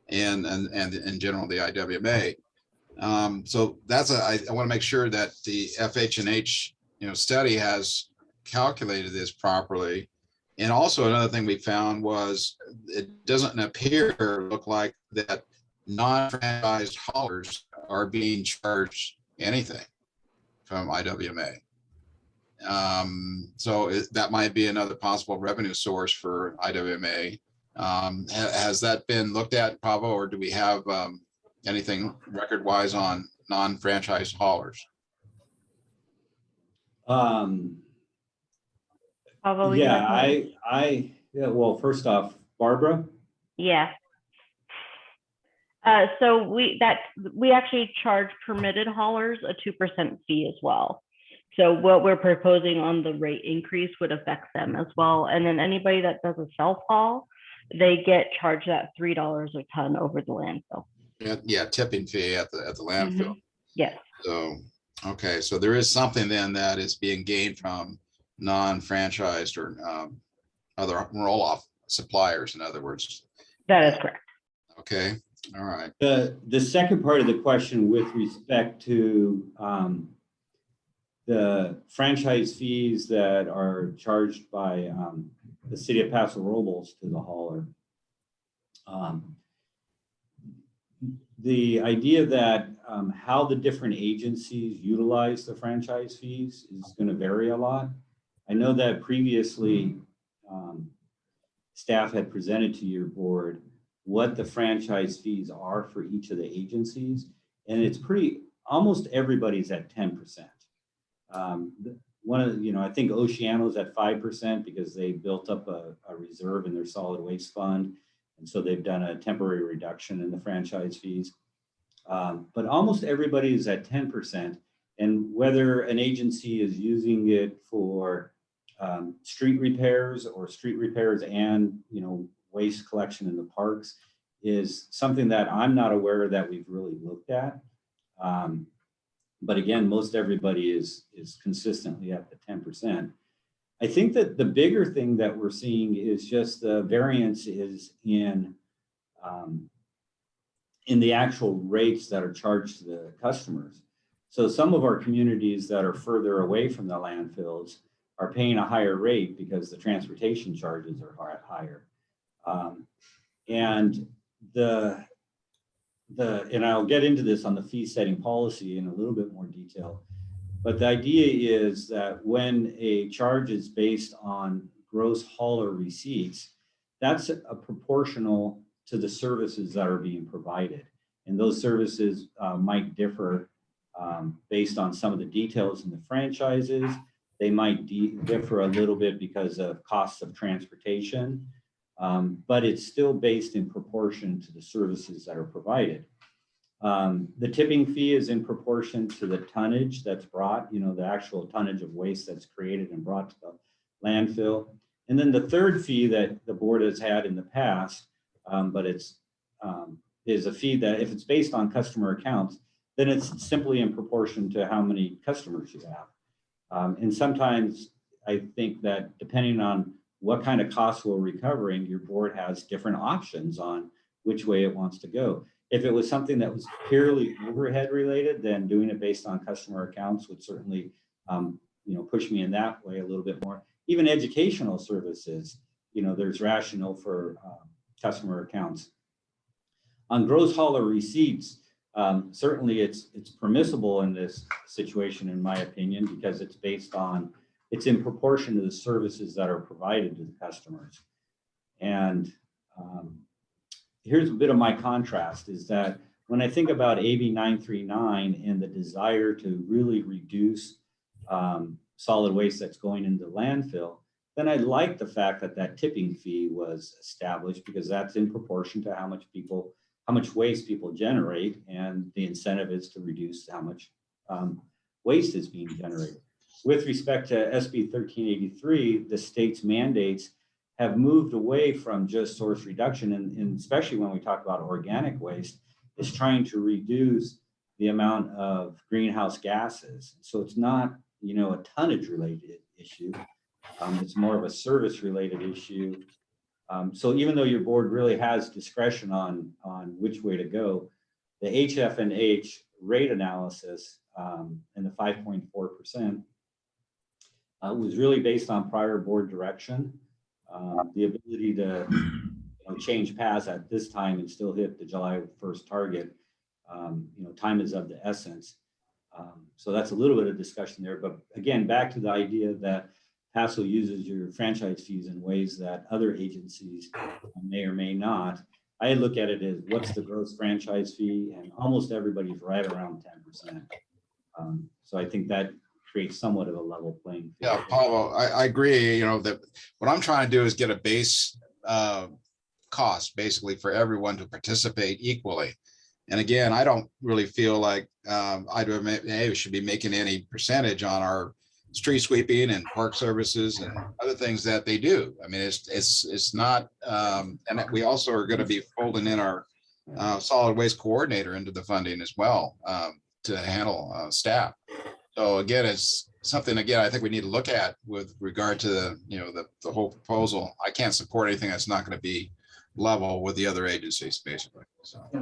and in general the IWMA. So that's I want to make sure that the FH&H study has calculated this properly. And also another thing we found was it doesn't look like that non-franchised haulers are being charged anything from IWMA. So that might be another possible revenue source for IWMA. Has that been looked at, Pavo, or do we have anything record-wise on non-franchised haulers? Although we Yeah, well, first off, Barbara? Yeah. So we actually charge permitted haulers a 2% fee as well. So what we're proposing on the rate increase would affect them as well. And then anybody that does a self-haul, they get charged that $3 a ton over the landfill. Yeah, tipping fee at the landfill. Yes. So, okay, so there is something then that is being gained from non-franchised or other roll-off suppliers, in other words. That is correct. Okay, all right. The second part of the question with respect to the franchise fees that are charged by the city of Paso Robles to the hauler. The idea that how the different agencies utilize the franchise fees is going to vary a lot. I know that previously staff had presented to your board what the franchise fees are for each of the agencies, and it's almost everybody's at 10%. One of I think Oceano's at 5% because they built up a reserve in their solid waste fund. And so they've done a temporary reduction in the franchise fees. But almost everybody is at 10%. And whether an agency is using it for street repairs and waste collection in the parks is something that I'm not aware that we've really looked at. But again, most everybody is consistently at the 10%. I think that the bigger thing that we're seeing is just the variance is in the actual rates that are charged to the customers. So some of our communities that are further away from the landfills are paying a higher rate because the transportation charges are higher. And and I'll get into this on the fee setting policy in a little bit more detail. But the idea is that when a charge is based on gross hauler receipts, that's a proportional to the services that are being provided. And those services might differ based on some of the details in the franchises. They might differ a little bit because of costs of transportation, but it's still based in proportion to the services that are provided. The tipping fee is in proportion to the tonnage that's brought, the actual tonnage of waste that's created and brought to the landfill. And then the third fee that the board has had in the past, but is a fee that if it's based on customer accounts, then it's simply in proportion to how many customers you have. And sometimes I think that depending on what kind of costs we're recovering, your board has different options on which way it wants to go. If it was something that was purely overhead related, then doing it based on customer accounts would certainly, push me in that way a little bit more. Even educational services, there's rationale for customer accounts. On gross hauler receipts, certainly it's permissible in this situation, in my opinion, because it's in proportion to the services that are provided to the customers. And here's a bit of my contrast is that when I think about AB 939 and the desire to really reduce solid waste that's going into landfill, then I like the fact that tipping fee was established, because that's in proportion to how much waste people generate, and the incentive is to reduce how much waste is being generated. With respect to SB 1383, the state's mandates have moved away from just source reduction, and especially when we talk about organic waste, is trying to reduce the amount of greenhouse gases. So it's not, a tonnage related issue. It's more of a service related issue. So even though your board really has discretion on which way to go, the HF&H rate analysis and the 5.4% was really based on prior board direction. The ability to change paths at this time and still hit the July 1st target, time is of the essence. So that's a little bit of discussion there. But again, back to the idea that Paso uses your franchise fees in ways that other agencies may or may not. I look at it as what's the gross franchise fee, and almost everybody's right around 10%. So I think that creates somewhat of a level playing field. Yeah, Paulo, I agree. That what I'm trying to do is get a base cost basically for everyone to participate equally. And again, I don't really feel like IWMA should be making any percentage on our street sweeping and park services and other things that they do. I mean, it's not, and we also are going to be folding in our solid waste coordinator into the funding as well to handle staff. So again, it's something, I think we need to look at with regard to the whole proposal. I can't support anything that's not going to be level with the other agencies, basically. So. Yeah.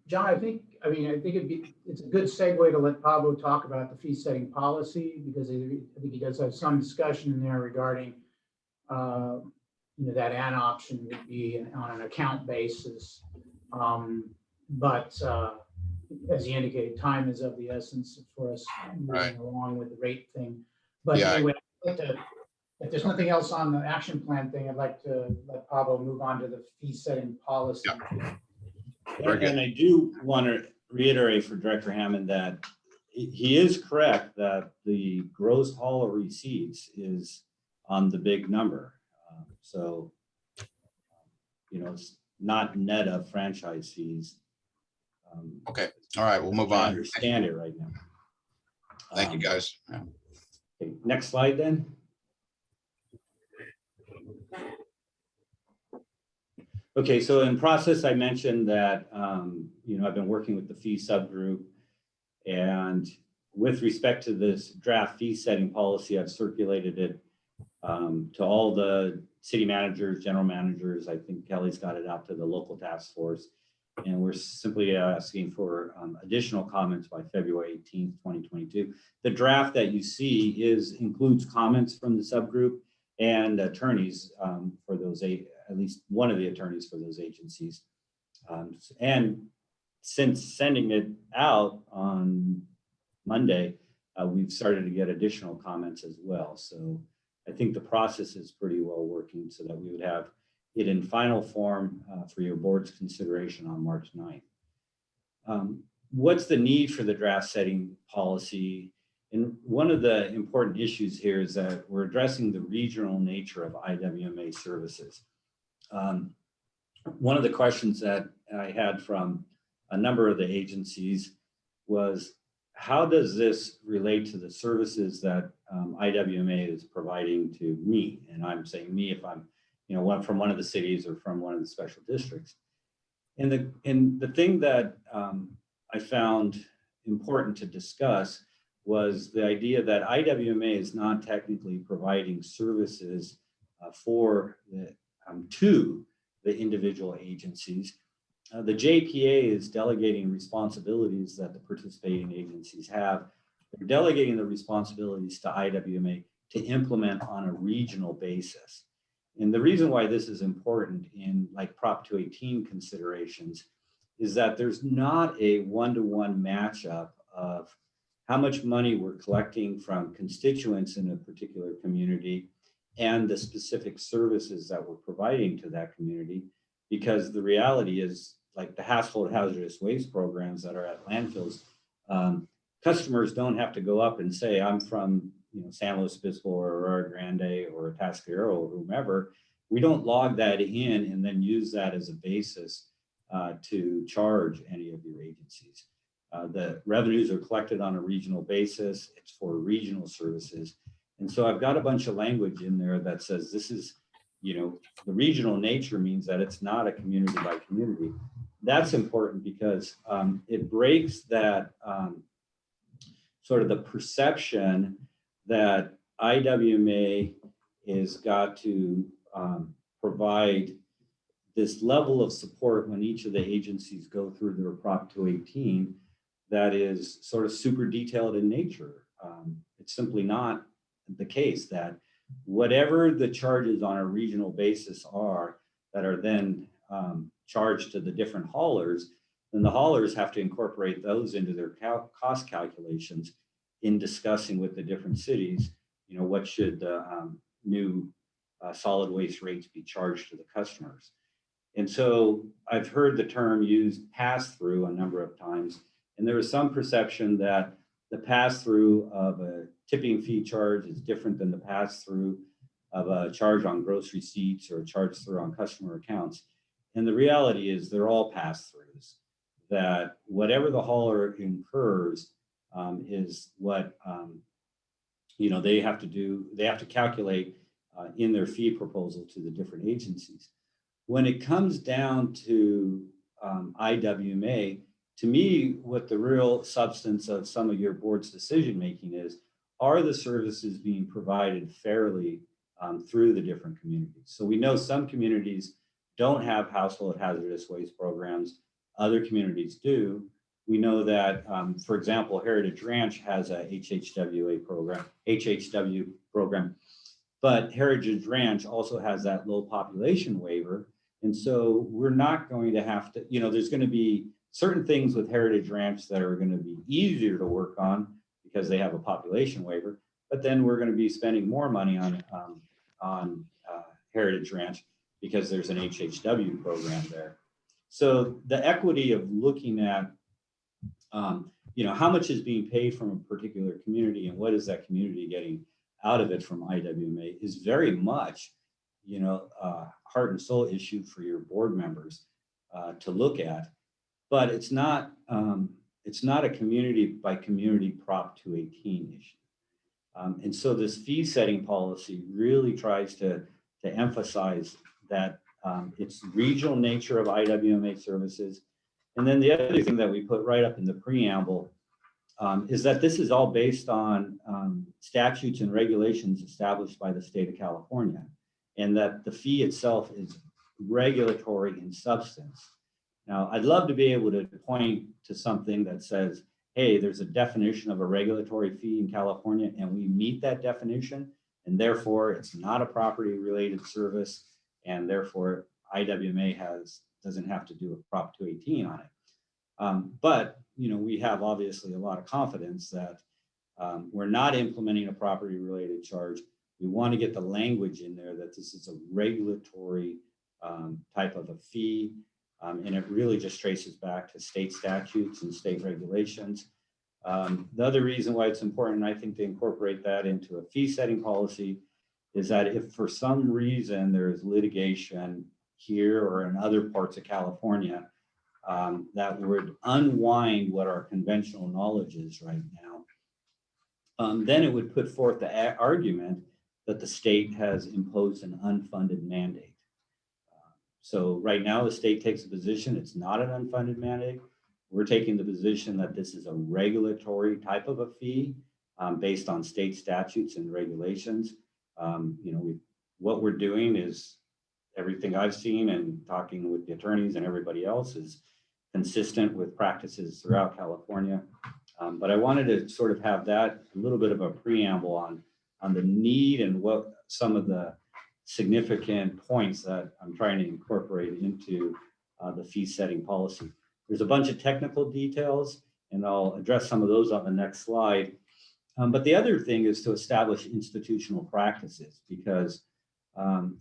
John, I think it's a good segue to let Pablo talk about the fee setting policy, because I think he does have some discussion in there regarding that an option would be on an account basis. But as he indicated, time is of the essence for us moving along with the rate thing. But anyway, if there's nothing else on the action plan thing, I'd like to let Pablo move on to the fee setting policy. Yeah. And I do want to reiterate for Director Hammond that he is correct that the gross hauler receipts is on the big number. So, it's not net of franchise fees. Okay. All right. We'll move on. I understand it right now. Thank you, guys. Yeah. Okay, next slide then. Okay, so in process, I mentioned that, I've been working with the fee subgroup, and with respect to this draft fee setting policy, I've circulated it to all the city managers, general managers. I think Kelly's got it out to the local task force, and we're simply asking for additional comments by February 18th, 2022. The draft that you see includes comments from the subgroup and attorneys for those at least one of the attorneys for those agencies. And since sending it out on Monday, we've started to get additional comments as well. So I think the process is pretty well working so that we would have it in final form for your board's consideration on March 9th. What's the need for the draft setting policy? And one of the important issues here is that we're addressing the regional nature of IWMA services. One of the questions that I had from a number of the agencies was, how does this relate to the services that IWMA is providing to me? And I'm saying me if I'm, from one of the cities or from one of the special districts. And the thing that I found important to discuss was the idea that IWMA is not technically providing services to the individual agencies. The JPA is delegating responsibilities that the participating agencies have. They're delegating the responsibilities to IWMA to implement on a regional basis. And the reason why this is important in like Prop 218 considerations is that there's not a one-to-one matchup of how much money we're collecting from constituents in a particular community and the specific services that we're providing to that community. Because the reality is, like the household hazardous waste programs that are at landfills, customers don't have to go up and say, I'm from San Luis Obispo or Aurora Grande or Atascadero or whomever. We don't log that in and then use that as a basis to charge any of your agencies. The revenues are collected on a regional basis. It's for regional services. And so I've got a bunch of language in there that says this is, the regional nature means that it's not a community by community. That's important because it breaks that sort of the perception that IWMA is got to provide this level of support when each of the agencies go through their Prop 218 that is sort of super detailed in nature. It's simply not the case that whatever the charges on a regional basis are that are then charged to the different haulers, then the haulers have to incorporate those into their cost calculations in discussing with the different cities, what should the new solid waste rates be charged to the customers. And so I've heard the term used pass-through a number of times, and there is some perception that the pass-through of a tipping fee charge is different than the pass-through of a charge on gross receipts or a charge through on customer accounts. And the reality is they're all pass-throughs, that whatever the hauler incurs is what they have to do. They have to calculate in their fee proposal to the different agencies. When it comes down to IWMA, to me, what the real substance of some of your board's decision-making is, are the services being provided fairly through the different communities? So we know some communities don't have household hazardous waste programs. Other communities do. We know that, for example, Heritage Ranch has a HHW program, but Heritage Ranch also has that low population waiver. And so we're not going to have to, there's going to be certain things with Heritage Ranch that are going to be easier to work on because they have a population waiver, but then we're going to be spending more money on Heritage Ranch because there's an HHW program there. So the equity of looking at, how much is being paid from a particular community and what is that community getting out of it from IWMA is very much, heart and soul issue for your board members to look at. But it's not a community by community Prop 218 issue. And so this fee setting policy really tries to emphasize that it's regional nature of IWMA services. And then the other thing that we put right up in the preamble is that this is all based on statutes and regulations established by the state of California, and that the fee itself is regulatory in substance. Now, I'd love to be able to point to something that says, hey, there's a definition of a regulatory fee in California and we meet that definition, and therefore it's not a property related service, and therefore IWMA doesn't have to do a Prop 218 on it. But we have obviously a lot of confidence that we're not implementing a property related charge. We want to get the language in there that this is a regulatory type of a fee. And it really just traces back to state statutes and state regulations. The other reason why it's important, I think, to incorporate that into a fee setting policy is that if for some reason there is litigation here or in other parts of California that would unwind what our conventional knowledge is right now, then it would put forth the argument that the state has imposed an unfunded mandate. So right now the state takes a position, it's not an unfunded mandate. We're taking the position that this is a regulatory type of a fee based on state statutes and regulations. What we're doing is everything I've seen and talking with the attorneys and everybody else is consistent with practices throughout California. But I wanted to sort of have that a little bit of a preamble on the need and what some of the significant points that I'm trying to incorporate into the fee setting policy. There's a bunch of technical details, and I'll address some of those on the next slide. But the other thing is to establish institutional practices, because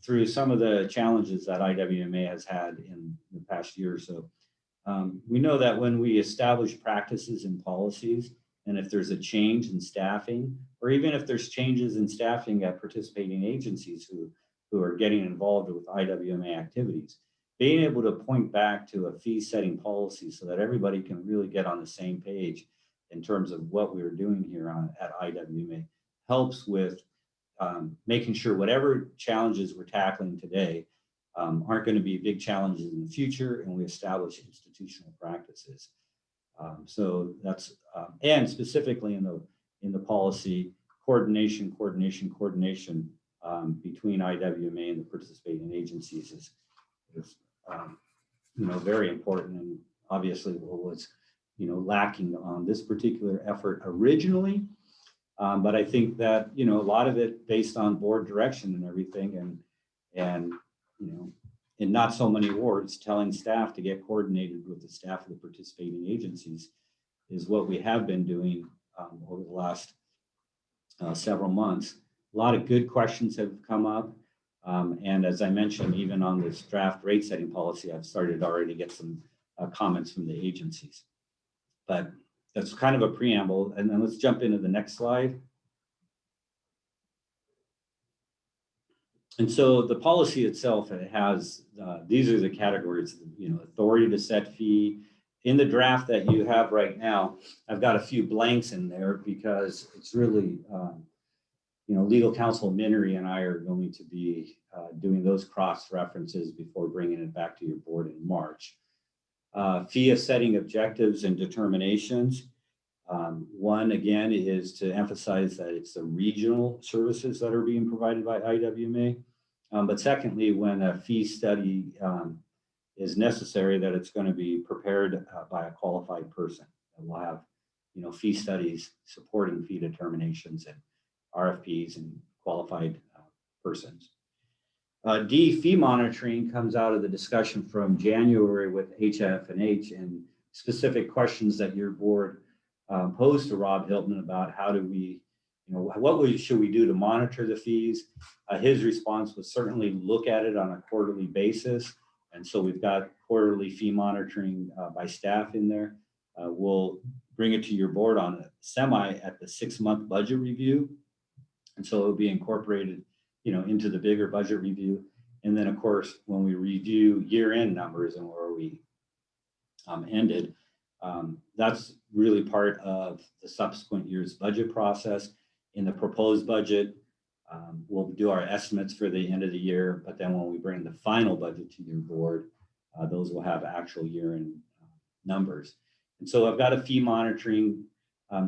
through some of the challenges that IWMA has had in the past year or so, we know that when we establish practices and policies, and if there's a change in staffing, or even if there's changes in staffing at participating agencies who are getting involved with IWMA activities, being able to point back to a fee setting policy so that everybody can really get on the same page in terms of what we're doing here at IWMA helps with making sure whatever challenges we're tackling today aren't going to be big challenges in the future, and we establish institutional practices. So that's and specifically in the policy, coordination between IWMA and the participating agencies is very important, and obviously what was lacking on this particular effort originally. But I think that a lot of it based on board direction and everything, and in not so many words, telling staff to get coordinated with the staff of the participating agencies is what we have been doing over the last several months. A lot of good questions have come up. And as I mentioned, even on this draft rate setting policy, I've started already to get some comments from the agencies. But that's kind of a preamble. And then let's jump into the next slide. And so the policy itself, it has, these are the categories, authority to set fee. In the draft that you have right now, I've got a few blanks in there because it's really, legal counsel Minery and I are going to be doing those cross references before bringing it back to your board in March. Fee of setting objectives and determinations. One, again, is to emphasize that it's the regional services that are being provided by IWMA. But secondly, when a fee study is necessary, that it's going to be prepared by a qualified person. And we'll have, fee studies supporting fee determinations and RFPs and qualified persons. D, fee monitoring comes out of the discussion from January with HF&H and specific questions that your board posed to Rob Hilton about how do we, should we do to monitor the fees? His response was certainly look at it on a quarterly basis. And so we've got quarterly fee monitoring by staff in there. We'll bring it to your board on a at the 6-month budget review. And so it'll be incorporated, into the bigger budget review. And then of course, when we review year-end numbers and where we ended, that's really part of the subsequent year's budget process. In the proposed budget, we'll do our estimates for the end of the year, but then when we bring the final budget to your board, those will have actual year-end numbers. And so I've got a fee monitoring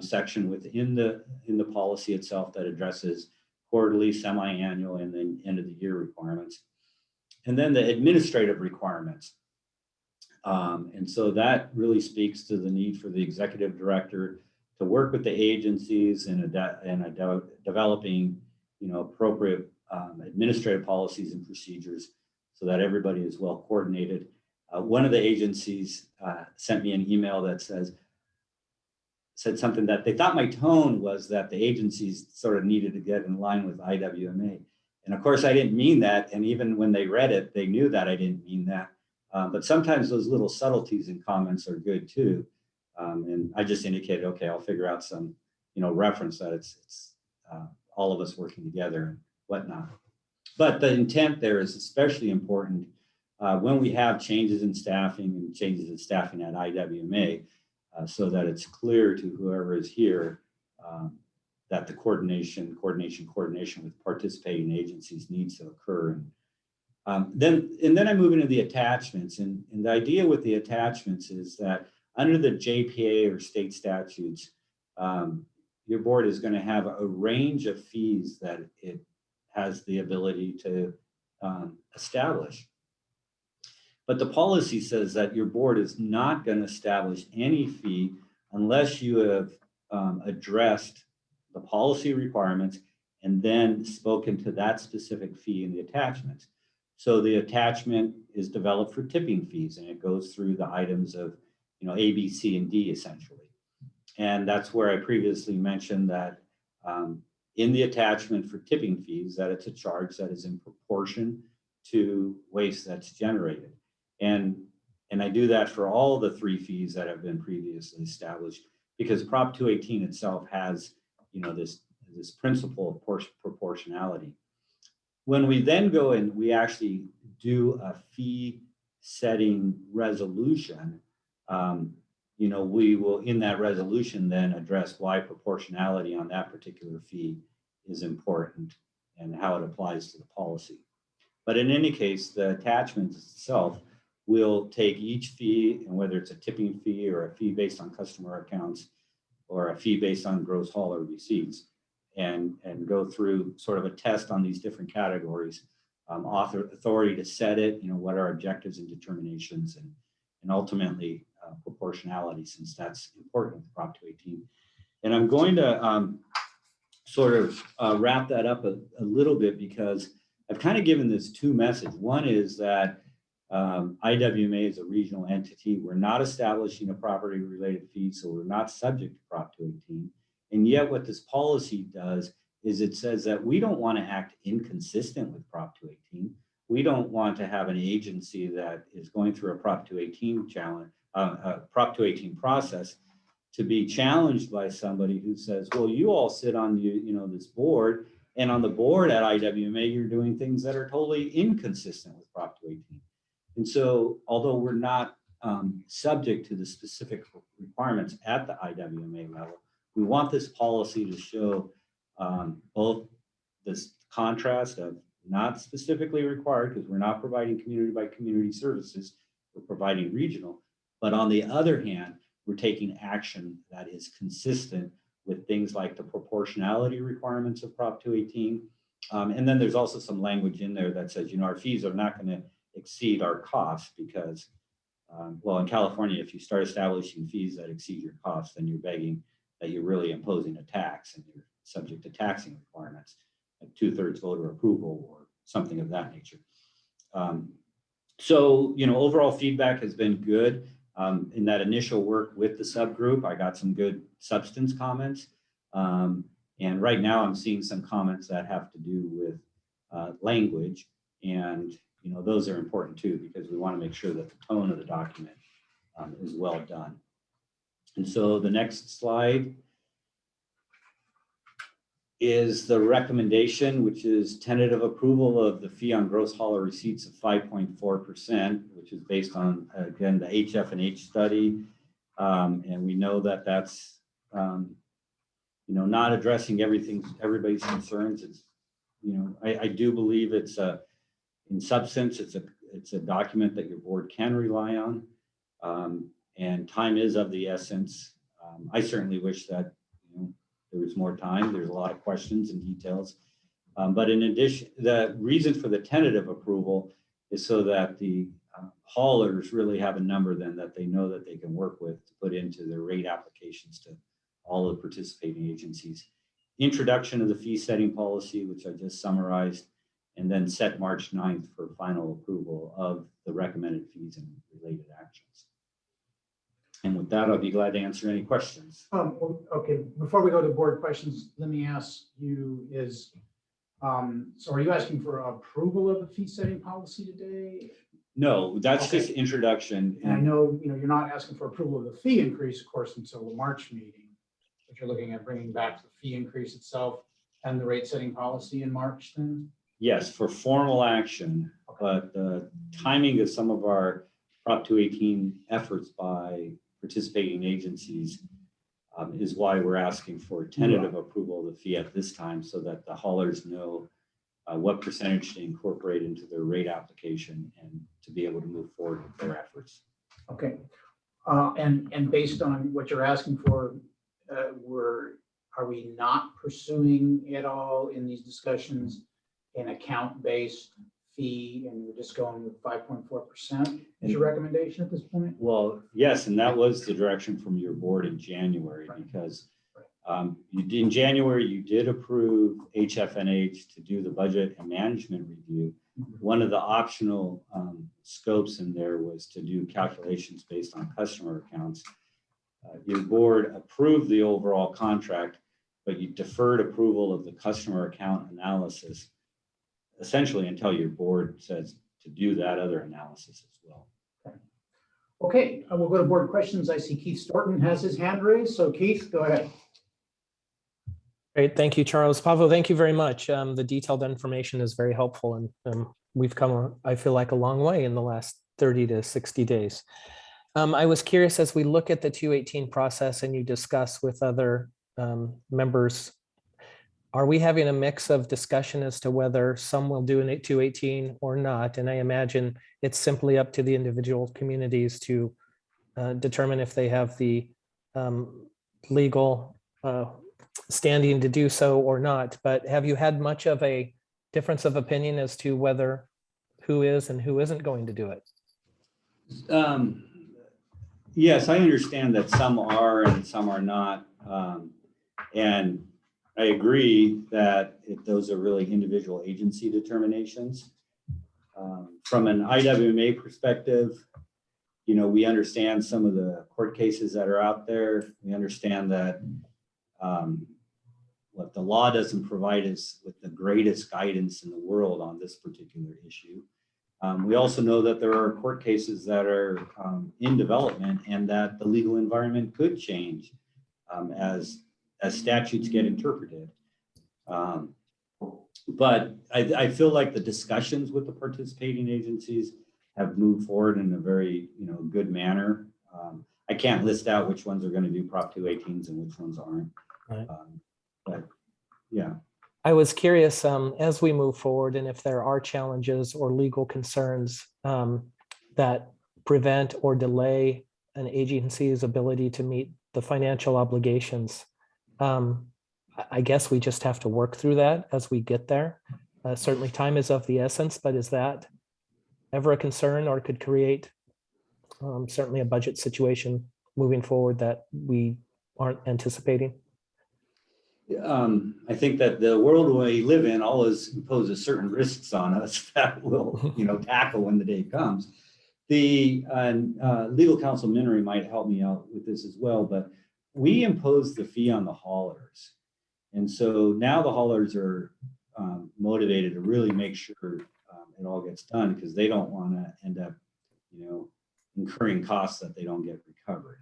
section within the policy itself that addresses quarterly, semi-annual, and then end of the year requirements. And then the administrative requirements. And so that really speaks to the need for the executive director to work with the agencies in developing, appropriate administrative policies and procedures so that everybody is well coordinated. One of the agencies sent me an email that said something that they thought my tone was that the agencies sort of needed to get in line with IWMA. And of course, I didn't mean that. And even when they read it, they knew that I didn't mean that. But sometimes those little subtleties in comments are good too. And I just indicated, okay, I'll figure out some, reference that it's all of us working together and whatnot. But the intent there is especially important when we have changes in staffing and changes in staffing at IWMA, so that it's clear to whoever is here that the coordination with participating agencies needs to occur. And then I move into the attachments. And the idea with the attachments is that under the JPA or state statutes, your board is going to have a range of fees that it has the ability to establish. But the policy says that your board is not going to establish any fee unless you have addressed the policy requirements and then spoken to that specific fee in the attachments. So the attachment is developed for tipping fees, and it goes through the items of, A, B, C, and D essentially. And that's where I previously mentioned that in the attachment for tipping fees, that it's a charge that is in proportion to waste that's generated. And I do that for all the 3 fees that have been previously established, because Prop 218 itself has, this principle of proportionality. When we then go and we actually do a fee setting resolution, we will, in that resolution, then address why proportionality on that particular fee is important and how it applies to the policy. But in any case, the attachment itself will take each fee, and whether it's a tipping fee or a fee based on customer accounts or a fee based on gross hauler receipts, and go through sort of a test on these different categories, authority to set it, what are objectives and determinations, and ultimately proportionality, since that's important with Prop 218. And I'm going to sort of wrap that up a little bit, because I've kind of given this 2 messages. One is that IWMA is a regional entity. We're not establishing a property-related fee, so we're not subject to Prop 218. And yet what this policy does is it says that we don't want to act inconsistent with Prop 218. We don't want to have an agency that is going through a Prop 218 challenge, Prop 218 process, to be challenged by somebody who says, well, you all sit on this board, and on the board at IWMA, you're doing things that are totally inconsistent with Prop 218. And so, although we're not subject to the specific requirements at the IWMA level, we want this policy to show both this contrast of not specifically required, because we're not providing community by community services, we're providing regional, but on the other hand, we're taking action that is consistent with things like the proportionality requirements of Prop 218. And then there's also some language in there that says, our fees are not going to exceed our costs, because, well, in California, if you start establishing fees that exceed your costs, then you're begging that you're really imposing a tax, and you're subject to taxing requirements, like 2/3 voter approval or something of that nature. So, overall feedback has been good. In that initial work with the subgroup, I got some good substance comments. And right now I'm seeing some comments that have to do with language. And, those are important too, because we want to make sure that the tone of the document is well done. And so the next slide is the recommendation, which is tentative approval of the fee on gross hauler receipts of 5.4%, which is based on, again, the HF&H study. And we know that that's, not addressing everybody's concerns. It's, I do believe it's in substance, it's a document that your board can rely on. And time is of the essence. I certainly wish that, there was more time. There's a lot of questions and details. But in addition, the reason for the tentative approval is so that the haulers really have a number then that they know that they can work with to put into their rate applications to all the participating agencies. Introduction of the fee setting policy, which I just summarized, and then set March 9th for final approval of the recommended fees and related actions. And with that, I'll be glad to answer any questions. Okay, before we go to board questions, let me ask you so are you asking for approval of the fee setting policy today? No, that's Okay. just introduction. And I know, you're not asking for approval of the fee increase, of course, until the March meeting, but you're looking at bringing back the fee increase itself and the rate setting policy in March then? Yes, for formal action, but the timing of some of our Prop 218 efforts by participating agencies is why we're asking for tentative approval of the fee at this time, so that the haulers know what percentage to incorporate into their rate application and to be able to move forward with their efforts. Okay. And based on what you're asking for, are we not pursuing at all in these discussions an account-based fee and you're just going with 5.4% is your recommendation at this point? Well, yes, and that was the direction from your board in January, because in January, you did approve HFNH to do the budget and management review. One of the optional scopes in there was to do calculations based on customer accounts. Your board approved the overall contract, but you deferred approval of the customer account analysis, essentially until your board says to do that other analysis as well. Okay, we'll go to board questions. I see Keith Storton has his hand raised. So Keith, go ahead. Great, thank you, Charles. Pavo, thank you very much. The detailed information is very helpful, and we've come, I feel like, a long way in the last 30 to 60 days. I was curious, as we look at the 218 process and you discuss with other members, are we having a mix of discussion as to whether some will do an 218 or not? And I imagine it's simply up to the individual communities to determine if they have the legal standing to do so or not. But have you had much of a difference of opinion as to whether who is and who isn't going to do it? Yes, I understand that some are and some are not. And I agree that those are really individual agency determinations. From an IWMA perspective, you know, we understand some of the court cases that are out there. We understand that what the law doesn't provide us with the greatest guidance in the world on this particular issue. We also know that there are court cases that are in development and that the legal environment could change as statutes get interpreted. But I feel like the discussions with the participating agencies have moved forward in a very good manner. I can't list out which ones are going to do Prop 218s and which ones aren't. Right. But yeah. I was curious, as we move forward, and if there are challenges or legal concerns that prevent or delay an agency's ability to meet the financial obligations, I guess we just have to work through that as we get there. Certainly time is of the essence, but is that ever a concern or could create certainly a budget situation moving forward that we aren't anticipating? I think that the world we live in always imposes certain risks on us that we'll, tackle when the day comes. The legal counsel Minery might help me out with this as well, but we impose the fee on the haulers. And so now the haulers are motivated to really make sure it all gets done because they don't want to end up, incurring costs that they don't get recovered.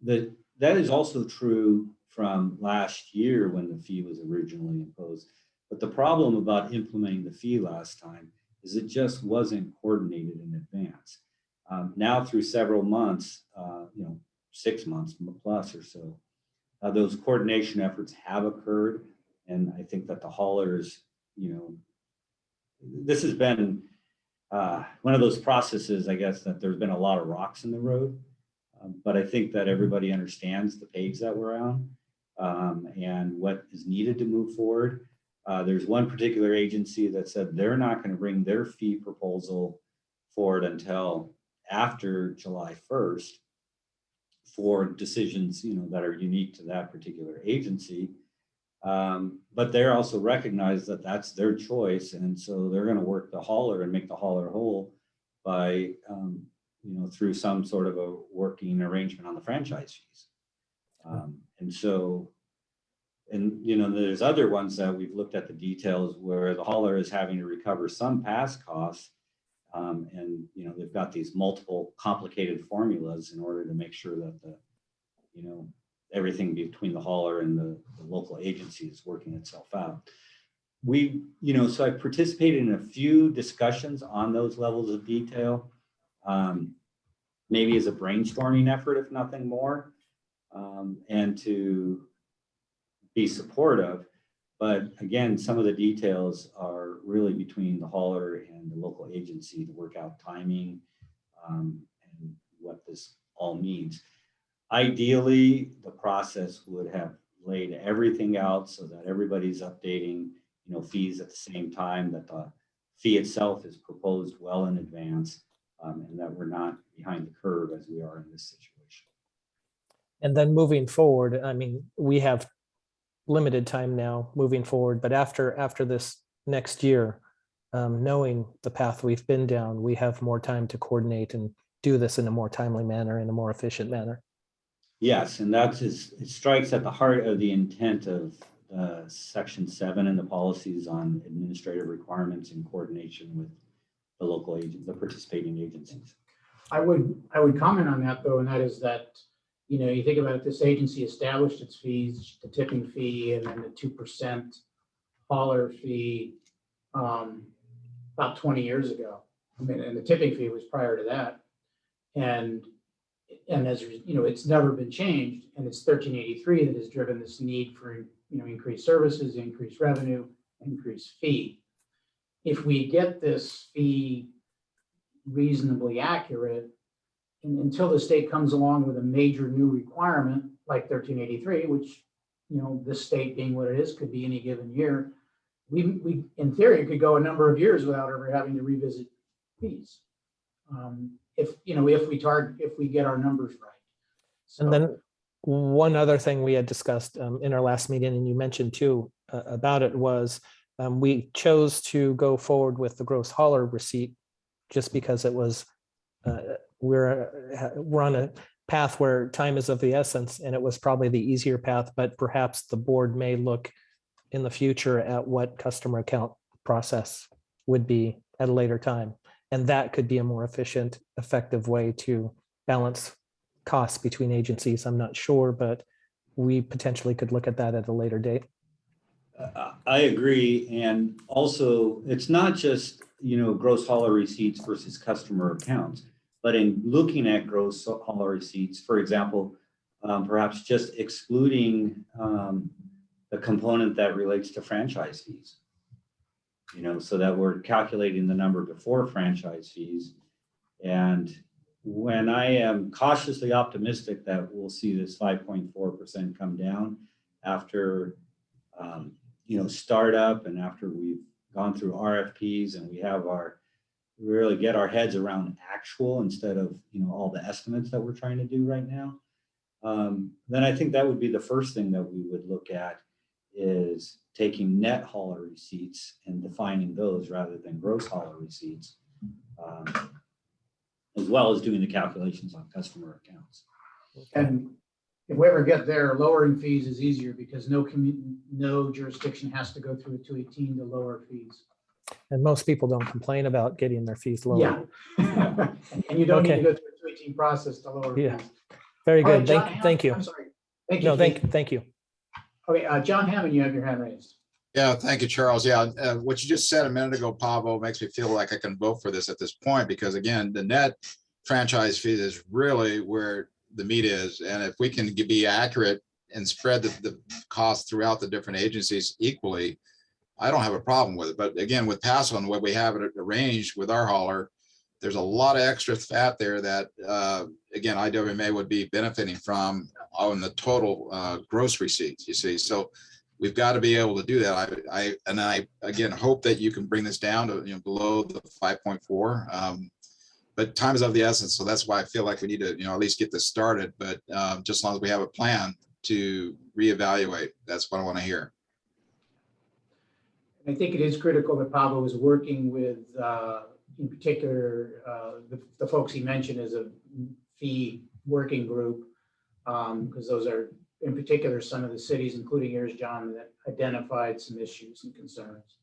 That is also true from last year when the fee was originally imposed. But the problem about implementing the fee last time is it just wasn't coordinated in advance. Now through several months, 6 months plus or so, those coordination efforts have occurred. And I think that the haulers, this has been one of those processes, I guess, that there's been a lot of rocks in the road. But I think that everybody understands the page that we're on and what is needed to move forward. There's one particular agency that said they're not going to bring their fee proposal forward until after July 1st for decisions, that are unique to that particular agency. But they're also recognize that that's their choice. And so they're going to work the hauler and make the hauler whole by, through some sort of a working arrangement on the franchise fees. There's other ones that we've looked at the details where the hauler is having to recover some past costs. They've got these multiple complicated formulas in order to make sure that everything between the hauler and the local agency is working itself out. So I participated in a few discussions on those levels of detail, maybe as a brainstorming effort, if nothing more, and to be supportive. But again, some of the details are really between the hauler and the local agency to work out timing and what this all means. Ideally, the process would have laid everything out so that everybody's updating, fees at the same time, that the fee itself is proposed well in advance, and that we're not behind the curve as we are in this situation. And then moving forward, I mean, we have limited time now moving forward, but after this next year, knowing the path we've been down, we have more time to coordinate and do this in a more timely manner, in a more efficient manner. Yes, and that is, it strikes at the heart of the intent of Section 7 and the policies on administrative requirements in coordination with the local agent, the participating agencies. I would comment on that though, and that is that, you know, you think about it, this agency established its fees, the tipping fee, and then the 2% hauler fee about 20 years ago. I mean, and the tipping fee was prior to that. And as you know, it's never been changed, and it's 1383 that has driven this need for, you know, increased services, increased revenue, increased fee. If we get this fee reasonably accurate, and until the state comes along with a major new requirement like 1383, which, you know, this state being what it is, could be any given year, we in theory could go a number of years without ever having to revisit fees. If we get our numbers right. So, And then one other thing we had discussed in our last meeting, and you mentioned too about it, was we chose to go forward with the gross hauler receipt just because it was we're on a path where time is of the essence, and it was probably the easier path, but perhaps the board may look in the future at what customer account process would be at a later time. And that could be a more efficient, effective way to balance costs between agencies. I'm not sure, but we potentially could look at that at a later date. I agree. And also, it's not just, you know, gross hauler receipts versus customer accounts, but in looking at gross hauler receipts, for example, perhaps just excluding the component that relates to franchise fees, you know, so that we're calculating the number before franchise fees. And when I am cautiously optimistic that we'll see this 5.4% come down after, you know, startup, and after we've gone through RFPs and we really get our heads around actual instead of, you know, all the estimates that we're trying to do right now, then I think that would be the first thing that we would look at, is taking net hauler receipts and defining those rather than gross hauler receipts, as well as doing the calculations on customer accounts. and if we ever get there, lowering fees is easier because no jurisdiction has to go through a 218 to lower fees. And most people don't complain about getting their fees lower. Yeah. And you don't need to Okay. go through a 218 process to lower Yeah. fees. Very All right, good. John Thank you. I'm sorry. Thank you. No, Keith. thank you. Okay, John Hammond, you have your hand raised. Yeah, thank you, Charles. Yeah, what you just said a minute ago, Pablo, makes me feel like I can vote for this at this point, because again, the net franchise fee is really where the meat is. And if we can be accurate and spread the cost throughout the different agencies equally, I don't have a problem with it. But again, with Paso and the way we have it arranged with our hauler, there's a lot of extra fat there that, again, IWMA would be benefiting from on the total gross receipts, you see. So we've got to be able to do that. I again hope that you can bring this down to, you know, below the 5.4. But time is of the essence, so that's why I feel like we need to, you know, at least get this started. But just as long as we have a plan to reevaluate, that's what I want to hear. I think it is critical that Pablo is working with, in particular, the folks he mentioned as a fee working group, because those are, in particular, some of the cities, including yours, John, that identified some issues and concerns.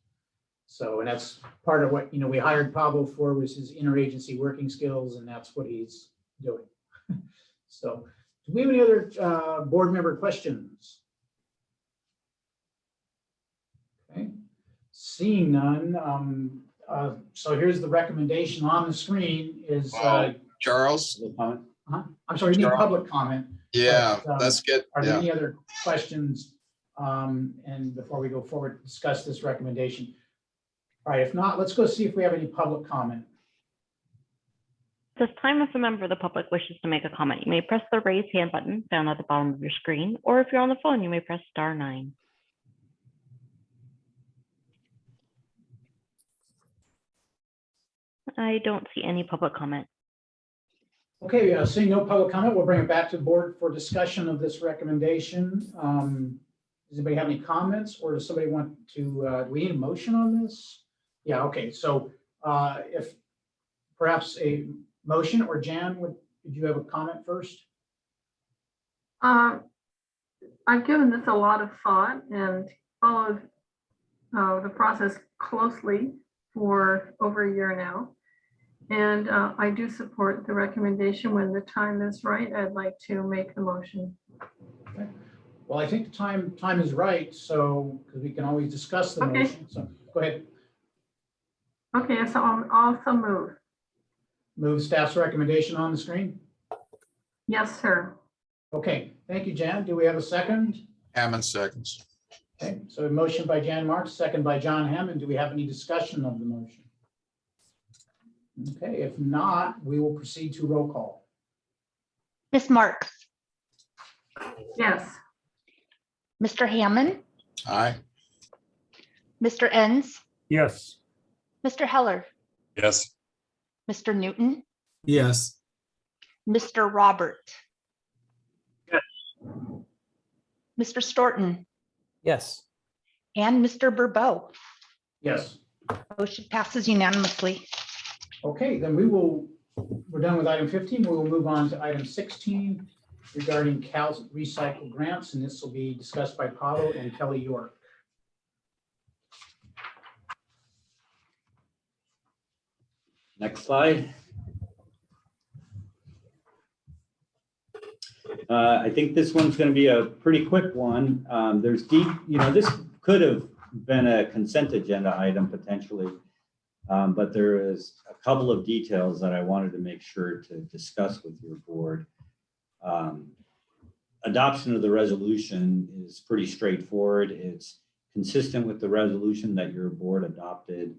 So, and that's part of what, you know, we hired Pablo for, was his interagency working skills, and that's what he's doing. So, do we have any other board member questions? Okay, seeing none. So here's the recommendation on the screen is. Charles? I'm sorry, you need public comment. Yeah, But, let's get. Are there Yeah. any other questions? And before we go forward, discuss this recommendation. All right, if not, let's go see if we have any public comment. At this time, if a member of the public wishes to make a comment, you may press the raise hand button found at the bottom of your screen, or if you're on the phone, you may press *9. I don't see any public comment. Okay, seeing no public comment, we'll bring it back to the board for discussion of this recommendation. Does anybody have any comments, or does somebody want to, do we need a motion on this? Yeah, okay, so if perhaps a motion, or Jan, would you have a comment first? I've given this a lot of thought and followed the process closely for over a year now. And I do support the recommendation. When the time is right, I'd like to make the motion. Okay. Well, I think the time is right, so, because we can always discuss the Okay. motion, so go ahead. Okay, so I'll also move. Move staff's recommendation on the screen. Yes, sir. Okay, thank you, Jan. Do we have a second? Hammond seconds. Okay, so a motion by Jan Marks, second by John Hammond. Do we have any discussion of the motion? Okay, if not, we will proceed to roll call. Ms. Marks, Yes. Mr. Hammond, Aye. Mr. Enns, Yes. Mr. Heller, Yes. Mr. Newton, Yes. Mr. Robert. Yes. Mr. Storton, Yes. and Mr. Burbo. Yes. Motion passes unanimously. Okay, then we're done with item 15. We will move on to item 16 regarding Cal Recycle grants, and this will be discussed by Pablo and Kelly York. Next slide. I think this one's going to be a pretty quick one. There's deep, this could have been a consent agenda item potentially, but there is a couple of details that I wanted to make sure to discuss with your board. Adoption of the resolution is pretty straightforward. It's consistent with the resolution that your board adopted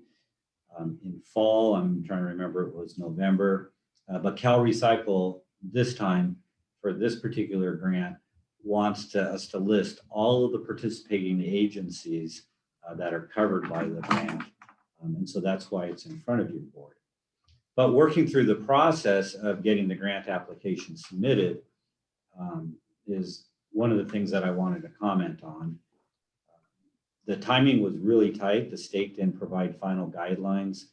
in fall. I'm trying to remember, it was November, but Cal Recycle this time for this particular grant wants us to list all of the participating agencies that are covered by the grant. And so that's why it's in front of your board. But working through the process of getting the grant application submitted is one of the things that I wanted to comment on. The timing was really tight. The state didn't provide final guidelines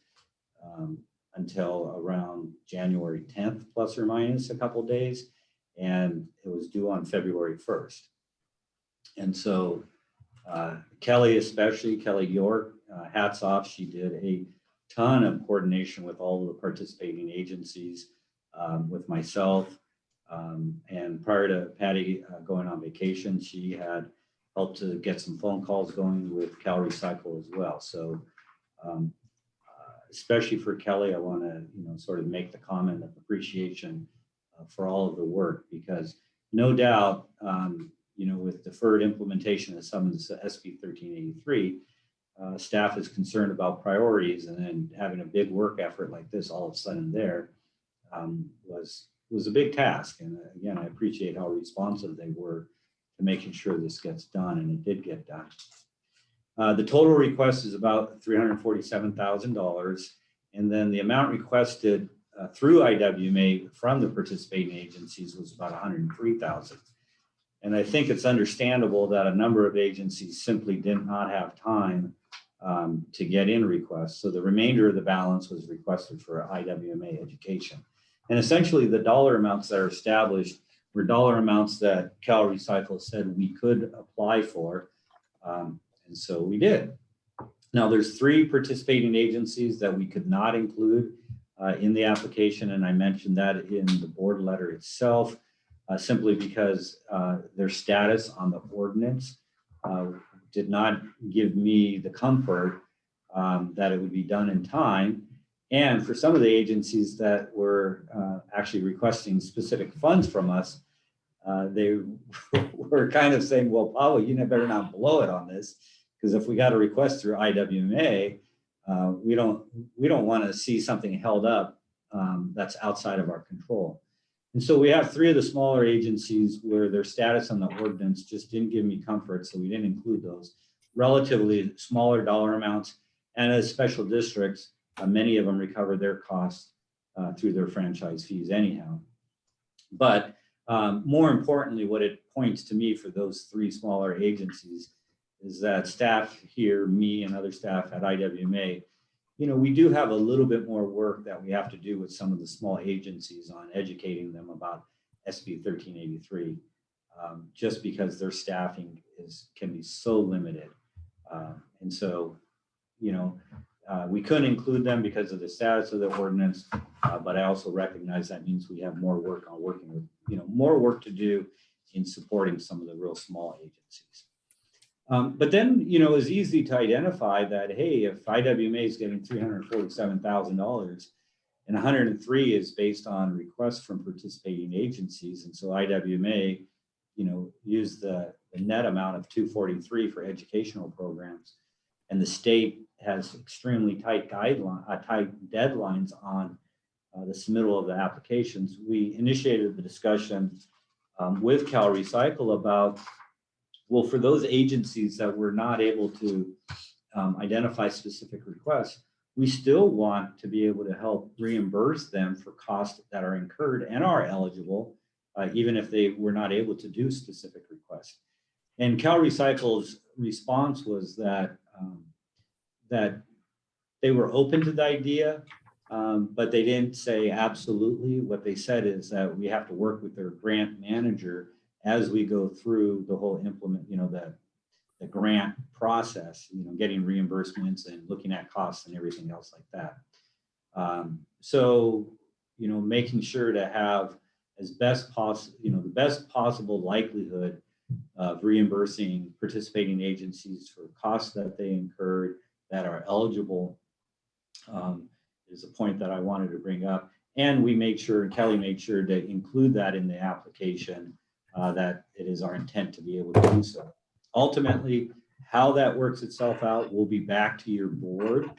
until around January 10th, plus or minus a couple of days. And it was due on February 1st. And so Kelly, especially Kelly York, hats off. She did a ton of coordination with all of the participating agencies, with myself. And prior to Patty going on vacation, she had helped to get some phone calls going with Cal Recycle as well. So especially for Kelly, I want to sort of make the comment of appreciation for all of the work, because no doubt, with deferred implementation of some of the SB 1383, staff is concerned about priorities, and then having a big work effort like this all of a sudden there was a big task. And again, I appreciate how responsive they were to making sure this gets done, and it did get done. The total request is about $347,000, and then the amount requested through IWMA from the participating agencies was about $103,000. And I think it's understandable that a number of agencies simply did not have time to get in requests. So the remainder of the balance was requested for IWMA education. And essentially the dollar amounts that are established were dollar amounts that Cal Recycle said we could apply for. And so we did. Now there's 3 participating agencies that we could not include in the application. And I mentioned that in the board letter itself, simply because their status on the ordinance did not give me the comfort that it would be done in time. And for some of the agencies that were actually requesting specific funds from us, they were kind of saying, well, Pablo, you better not blow it on this, because if we got a request through IWMA, we don't want to see something held up that's outside of our control. And so we have 3 of the smaller agencies where their status on the ordinance just didn't give me comfort, so we didn't include those. Relatively smaller dollar amounts, and as special districts, Many of them recover their costs through their franchise fees anyhow. But more importantly, what it points to me for those 3 smaller agencies is that staff here, me and other staff at IWMA, we do have a little bit more work that we have to do with some of the small agencies on educating them about SB 1383, just because their staffing can be so limited. And so, we couldn't include them because of the status of the ordinance, but I also recognize that means we have more work on working with, more work to do in supporting some of the real small agencies. But then, it's easy to identify that, hey, if IWMA is getting $347,000 and 103 is based on requests from participating agencies, and so IWMA, used the net amount of 243 for educational programs, and the state has extremely tight deadlines on the submittal of the applications. We initiated the discussion with Cal Recycle about, well, for those agencies that were not able to identify specific requests, we still want to be able to help reimburse them for costs that are incurred and are eligible, even if they were not able to do specific requests. And Cal Recycle's response was that that they were open to the idea, but they didn't say absolutely. What they said is that we have to work with their grant manager as we go through the whole the grant process, getting reimbursements and looking at costs and everything else like that. So, making sure to have as best possible, the best possible likelihood of reimbursing participating agencies for costs that they incurred that are eligible is a point that I wanted to bring up. And we made sure, and Kelly made sure to include that in the application, that it is our intent to be able to do so. Ultimately, how that works itself out will be back to your board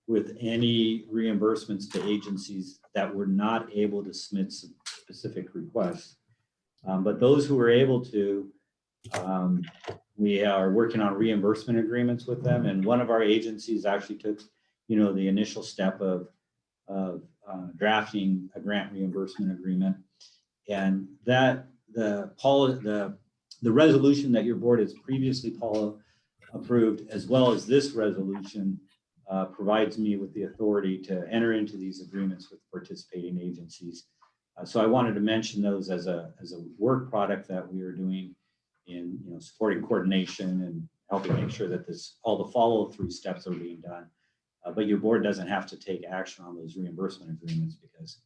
with any reimbursements to agencies that were not able to submit specific requests. But those who were able to, we are working on reimbursement agreements with them. And one of our agencies actually took, the initial step of drafting a grant reimbursement agreement. And that the resolution that your board has previously, Paula, approved, as well as this resolution, provides me with the authority to enter into these agreements with participating agencies. So I wanted to mention those as a work product that we are doing in supporting coordination and helping make sure that all the follow-through steps are being done. But your board doesn't have to take action on those reimbursement agreements because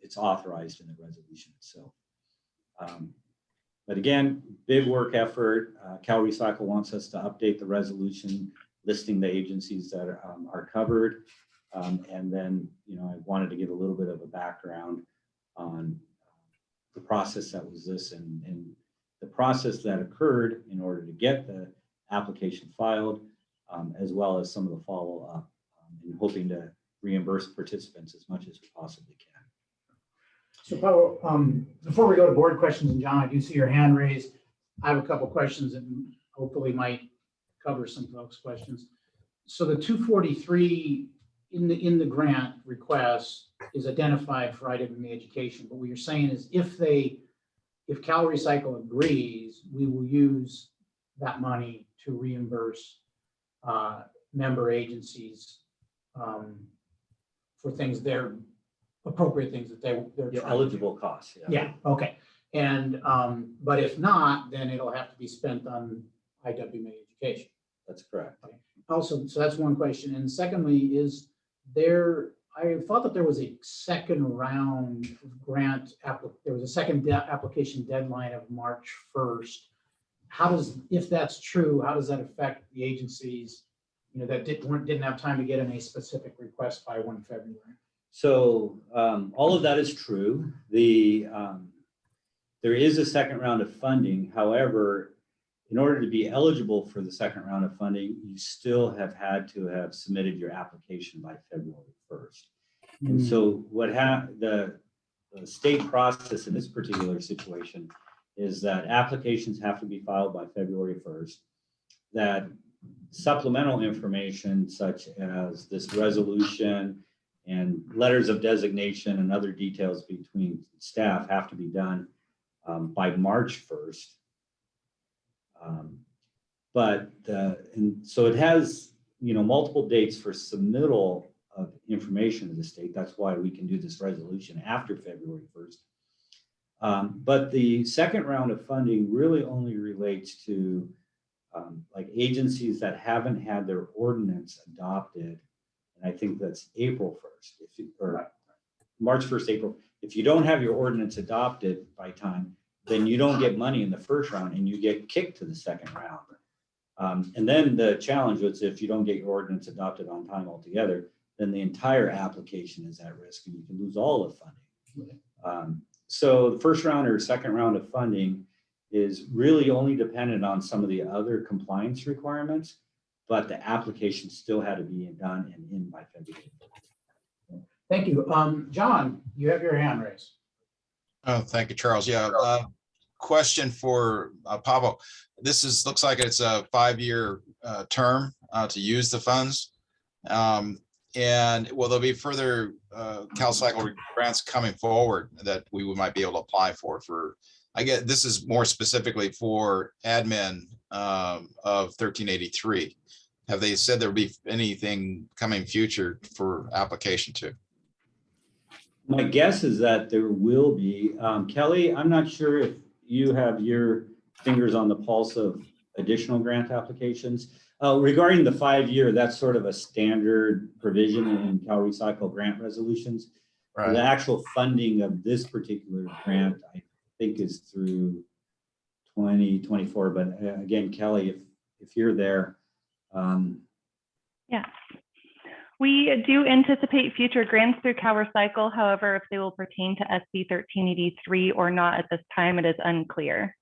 it's authorized in the resolution itself. But again, big work effort. Cal Recycle wants us to update the resolution listing the agencies that are covered. And then, I wanted to give a little bit of a background on the process that was this and the process that occurred in order to get the application filed, as well as some of the follow-up, and hoping to reimburse participants as much as we possibly can. So Paolo, before we go to board questions, and John, I do see your hand raised. I have a couple of questions that hopefully might cover some folks' questions. So the 243 in the grant request is identified for IWMA education, but what you're saying is if Cal Recycle agrees, we will use that money to reimburse member agencies for things appropriate things that they're eligible costs. Yeah. Okay. And but if not, then it'll have to be spent on IWMA education. That's correct. Okay. Also, so that's one question. And secondly, I thought that there was a second round of grant there was a second application deadline of March 1st. If that's true, how does that affect the agencies, that didn't have time to get in a specific request by 1 February? So all of that is true. There is a second round of funding. However, in order to be eligible for the second round of funding, you still have had to have submitted your application by February 1st. And so the state process in this particular situation is that applications have to be filed by February 1st, that supplemental information such as this resolution and letters of designation and other details between staff have to be done by March 1st. And so it has, multiple dates for submittal of information to the state. That's why we can do this resolution after February 1st. But the second round of funding really only relates to like agencies that haven't had their ordinance adopted. And I think that's April 1st, or March 1st, April. If you don't have your ordinance adopted by time, then you don't get money in the first round and you get kicked to the second round. And then the challenge was if you don't get your ordinance adopted on time altogether, then the entire application is at risk and you can lose all the funding. So the first round or second round of funding is really only dependent on some of the other compliance requirements, but the application still had to be done and in by February. Thank you. John, you have your hand raised. Oh, thank you, Charles. Yeah. Question for Pablo. This looks like it's a 5-year term to use the funds. And will there be further CalCycle grants coming forward that we might be able to apply for? I get this is more specifically for admin of 1383. Have they said there will be anything coming future for application to? My guess is that there will be. Kelly, I'm not sure if you have your fingers on the pulse of additional grant applications. Regarding the 5-year, that's sort of a standard provision in CalRecycle grant resolutions. Right. The actual funding of this particular grant, I think, is through 2024. But again, Kelly, if you're there. Yes. We do anticipate future grants through CalRecycle. However, if they will pertain to SB 1383 or not at this time, it is unclear.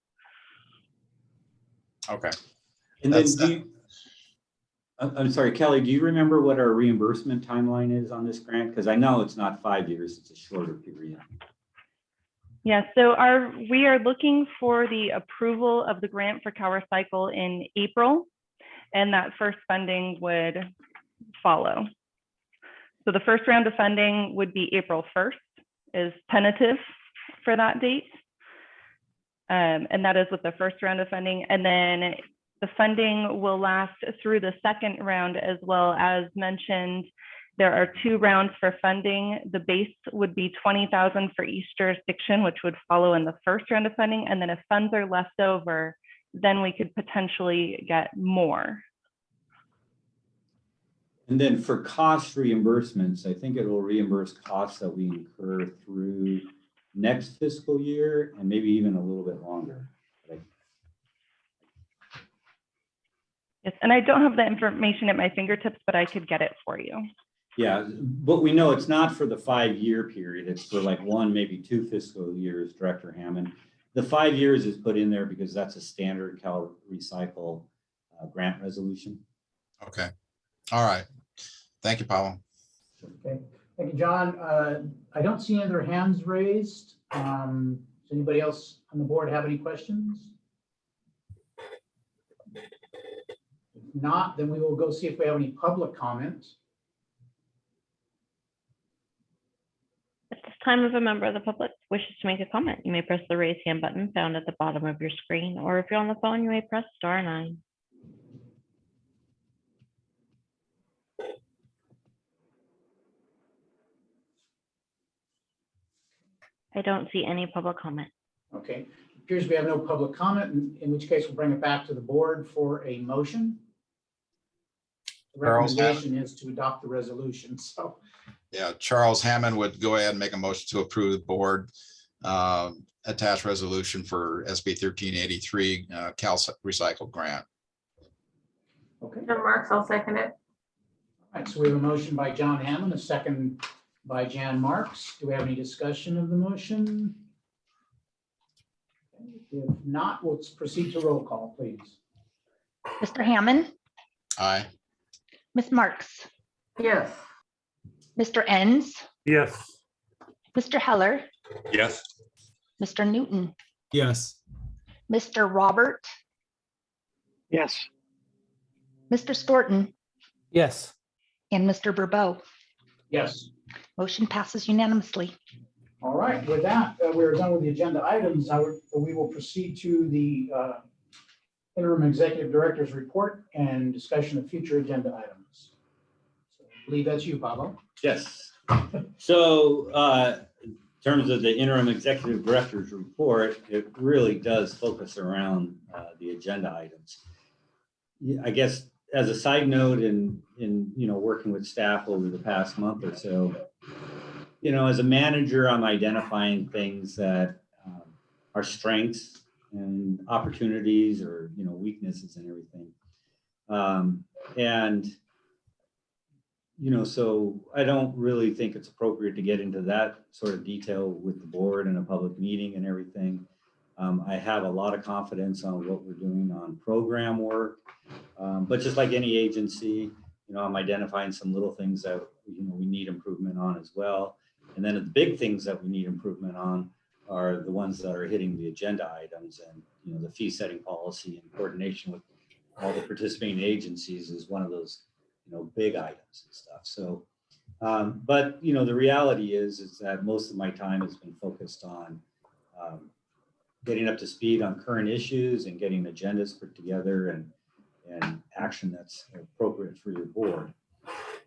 Okay. And then I'm sorry, Kelly, do you remember what our reimbursement timeline is on this grant? Because I know it's not 5 years, it's a shorter period. Yeah, so we are looking for the approval of the grant for CalRecycle in April, and that first funding would follow. So the first round of funding would be April 1st, is tentative for that date. And that is with the first round of funding. And then the funding will last through the second round as well. As mentioned, there are 2 rounds for funding. The base would be $20,000 for each jurisdiction, which would follow in the first round of funding. And then if funds are left over, then we could potentially get more. And then for cost reimbursements, I think it will reimburse costs that we incur through next fiscal year and maybe even a little bit longer. Yes, and I don't have the information at my fingertips, but I could get it for you. Yeah, but we know it's not for the 5-year period. It's for like 1, maybe 2 fiscal years, Director Hammond. The 5 years is put in there because that's a standard CalRecycle grant resolution. Okay. All right. Thank you, Pablo. Okay. Thank you, John. I don't see any other hands raised. Does anybody else on the board have any questions? If not, then we will go see if we have any public comments. At this time, if a member of the public wishes to make a comment, you may press the raise hand button found at the bottom of your screen, or if you're on the phone, you may press *9. I don't see any public comment. Okay, appears we have no public comment, in which case we'll bring it back to the board for a motion. The recommendation is to adopt the resolution, so. Yeah, Charles Hammond would go ahead and make a motion to approve the board attached resolution for SB 1383 CalRecycle grant. Okay. John Marks, I'll second it. All right, so we have a motion by John Hammond, a second by Jan Marks. Do we have any discussion of the motion? If not, let's proceed to roll call, please. Mr. Hammond, Aye. Ms. Marks, Yes. Mr. Enns, Yes. Mr. Heller, Yes. Mr. Newton, Yes. Mr. Robert, Yes. Mr. Storton, Yes. and Mr. Verboe. Yes. Motion passes unanimously. All right, with that, we're done with the agenda items. We will proceed to the interim executive director's report and discussion of future agenda items. So I believe that's you, Pablo. Yes. So in terms of the interim executive director's report, it really does focus around the agenda items. I guess as a side note, in working with staff over the past month or so, as a manager, I'm identifying things that are strengths and opportunities or weaknesses and everything. So I don't really think it's appropriate to get into that sort of detail with the board in a public meeting and everything. I have a lot of confidence on what we're doing on program work, but just like any agency, I'm identifying some little things that we need improvement on as well. And then the big things that we need improvement on are the ones that are hitting the agenda items, and the fee setting policy and coordination with all the participating agencies is one of those big items and stuff. So, but the reality is that most of my time has been focused on getting up to speed on current issues and getting agendas put together and action that's appropriate for your board.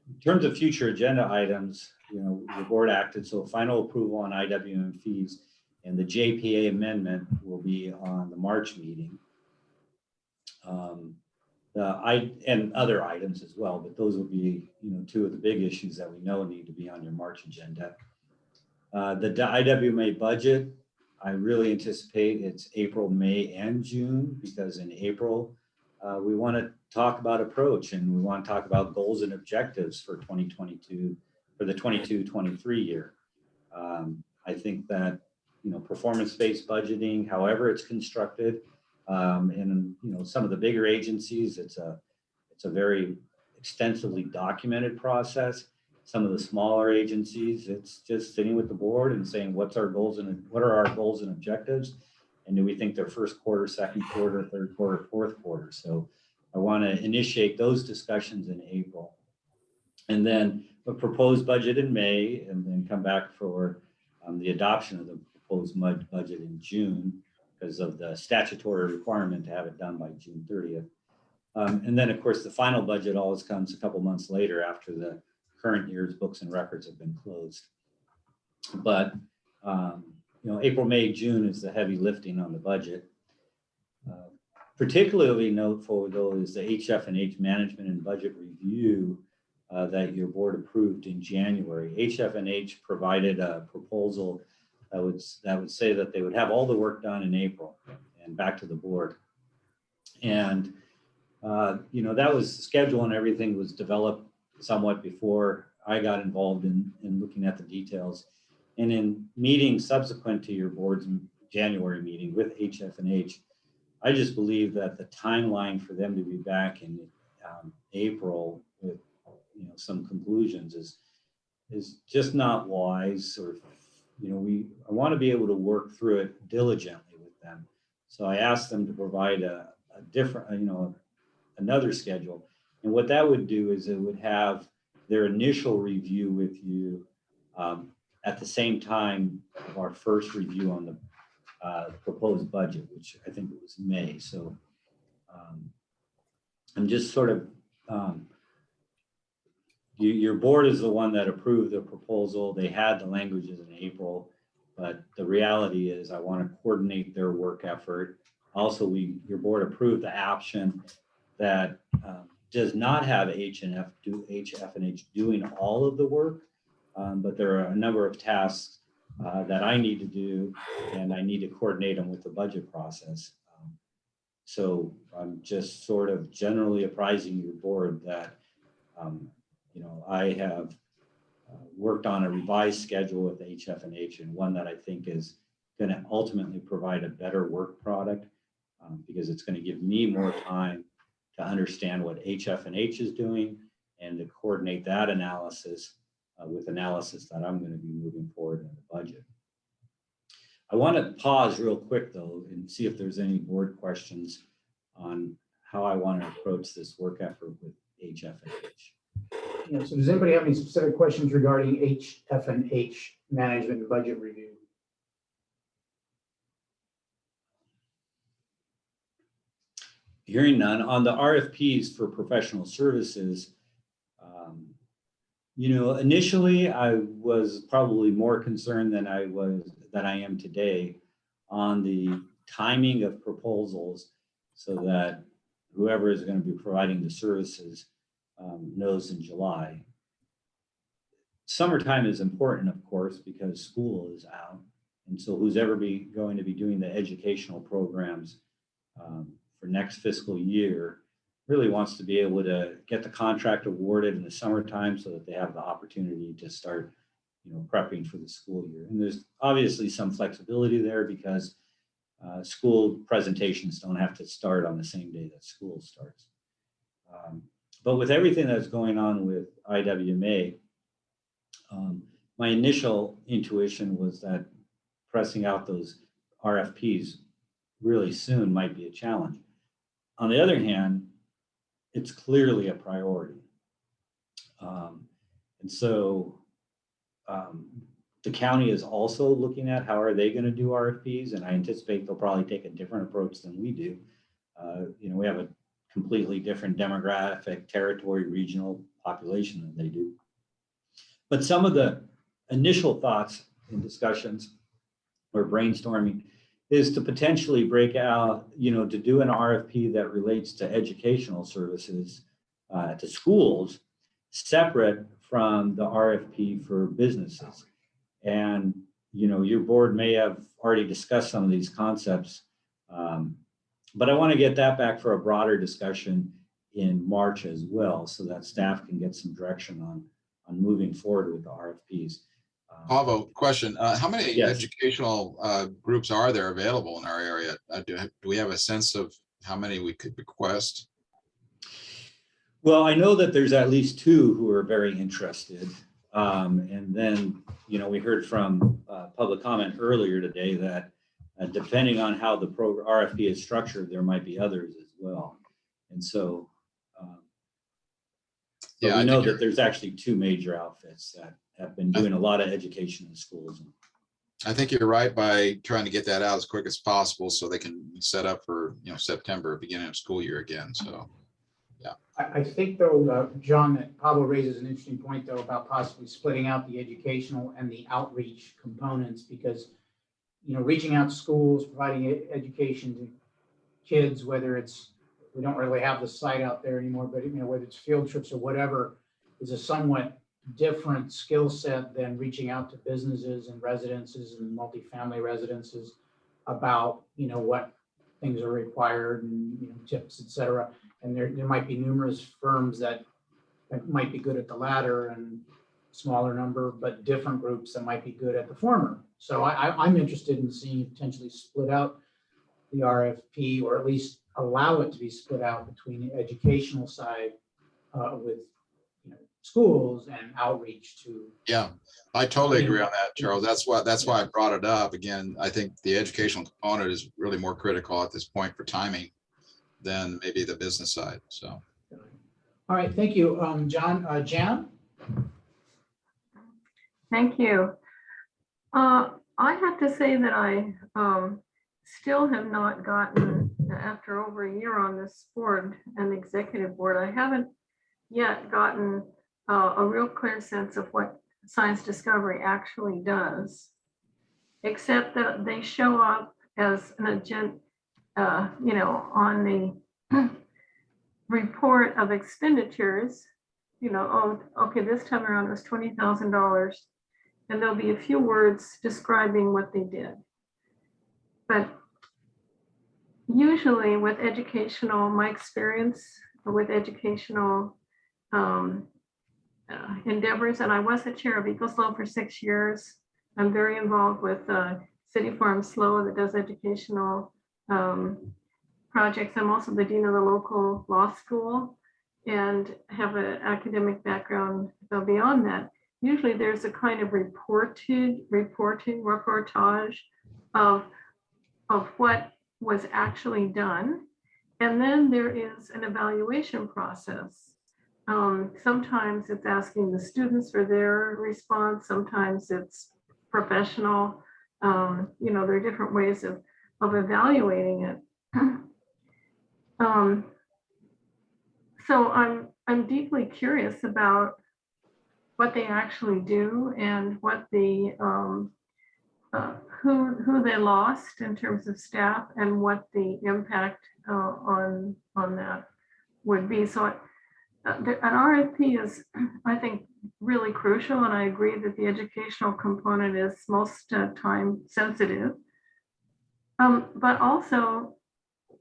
In terms of future agenda items, the board acted, so final approval on IWMA fees and the JPA amendment will be on the March meeting. And other items as well, but those will be, two of the big issues that we know need to be on your March agenda. The IWMA budget, I really anticipate it's April, May, and June, because in April, we want to talk about approach and we want to talk about goals and objectives for 2022, for the 22-23 year. I think that, performance-based budgeting, however it's constructed, and some of the bigger agencies, it's a very extensively documented process. Some of the smaller agencies, it's just sitting with the board and saying, what are our goals and objectives? And do we think they're first quarter, second quarter, third quarter, fourth quarter? So I want to initiate those discussions in April. And then a proposed budget in May, and then come back for the adoption of the proposed budget in June, because of the statutory requirement to have it done by June 30th. And then, of course, the final budget always comes a couple months later after the current year's books and records have been closed. But, April, May, June is the heavy lifting on the budget. Particularly notable, though, is the HF&H management and budget review that your board approved in January. HF&H provided a proposal that would say that they would have all the work done in April and back to the board. And, that was the schedule and everything was developed somewhat before I got involved in looking at the details. And in meetings subsequent to your board's January meeting with HF&H, I just believe that the timeline for them to be back in April with some conclusions is just not wise, or I want to be able to work through it diligently with them. So I asked them to provide a different, another schedule. And what that would do is it would have their initial review with you at the same time of our first review on the proposed budget, which I think it was May. So I'm just sort of, your board is the one that approved the proposal. They had the languages in April, but the reality is I want to coordinate their work effort. Also, your board approved the option that does not have HF&H doing all of the work, but there are a number of tasks that I need to do, and I need to coordinate them with the budget process. So I'm just sort of generally apprising your board that I have worked on a revised schedule with HF&H, and one that I think is going to ultimately provide a better work product, because it's going to give me more time to understand what HF&H is doing and to coordinate that analysis with analysis that I'm going to be moving forward in the budget. I want to pause real quick though and see if there's any board questions on how I want to approach this work effort with HF&H. Yeah, so does anybody have any specific questions regarding HF&H management and budget review? Hearing none, on the RFPs for professional services, initially I was probably more concerned than I am today on the timing of proposals, so that whoever is going to be providing the services knows in July. Summertime is important, of course, because school is out. And so who's ever going to be doing the educational programs for next fiscal year really wants to be able to get the contract awarded in the summertime so that they have the opportunity to start, prepping for the school year. And there's obviously some flexibility there because school presentations don't have to start on the same day that school starts. But with everything that's going on with IWMA, my initial intuition was that pressing out those RFPs really soon might be a challenge. On the other hand, it's clearly a priority. And so the county is also looking at how are they going to do RFPs, and I anticipate they'll probably take a different approach than we do. We have a completely different demographic, territory, regional population than they do. But some of the initial thoughts and discussions or brainstorming is to potentially break out, to do an RFP that relates to educational services to schools, separate from the RFP for businesses. And, your board may have already discussed some of these concepts, but I want to get that back for a broader discussion in March as well, so that staff can get some direction on moving forward with the RFPs. Pavo, question, how many Yes. educational groups are there available in our area? Do we have a sense of how many we could request? Well, I know that there's at least 2 who are very interested. And then, we heard from public comment earlier today that depending on how the RFP is structured, there might be others as well. And so Yeah, we know that there's actually 2 major outfits that have been doing a lot of education in schools. I think you're right by trying to get that out as quick as possible so they can set up for, September, beginning of school year again. So, yeah. I think though, John, that Pablo raises an interesting point though about possibly splitting out the educational and the outreach components, because, reaching out to schools, providing education to kids, whether it's, we don't really have the site out there anymore, but whether it's field trips or whatever, is a somewhat different skill set than reaching out to businesses and residences and multifamily residences about, what things are required and, tips, et cetera. And there might be numerous firms that might be good at the latter and smaller number, but different groups that might be good at the former. So I'm interested in seeing potentially split out the RFP, or at least allow it to be split out between the educational side with schools and outreach to. Yeah, I totally agree on that, Charles. That's why I brought it up. Again, I think the educational component is really more critical at this point for timing than maybe the business side. So. All right, thank you, John. Jan? Thank you. I have to say that I still have not gotten, after over a year on this board and executive board, I haven't yet gotten a real clear sense of what science discovery actually does, except that they show up as an agenda, on the report of expenditures, oh, okay, this time around it was $20,000, and there'll be a few words describing what they did. But usually with educational, my experience with educational endeavors, and I was the chair of EcoSlow for 6 years. I'm very involved with City Farm Slow that does educational projects. I'm also the dean of the local law school and have an academic background beyond that. Usually there's a kind of reportage of what was actually done. And then there is an evaluation process. Sometimes it's asking the students for their response. Sometimes it's professional. There are different ways of evaluating it. So I'm deeply curious about what they actually do and what the who they lost in terms of staff and what the impact on that would be. So an RFP is, I think, really crucial, and I agree that the educational component is most time sensitive. But also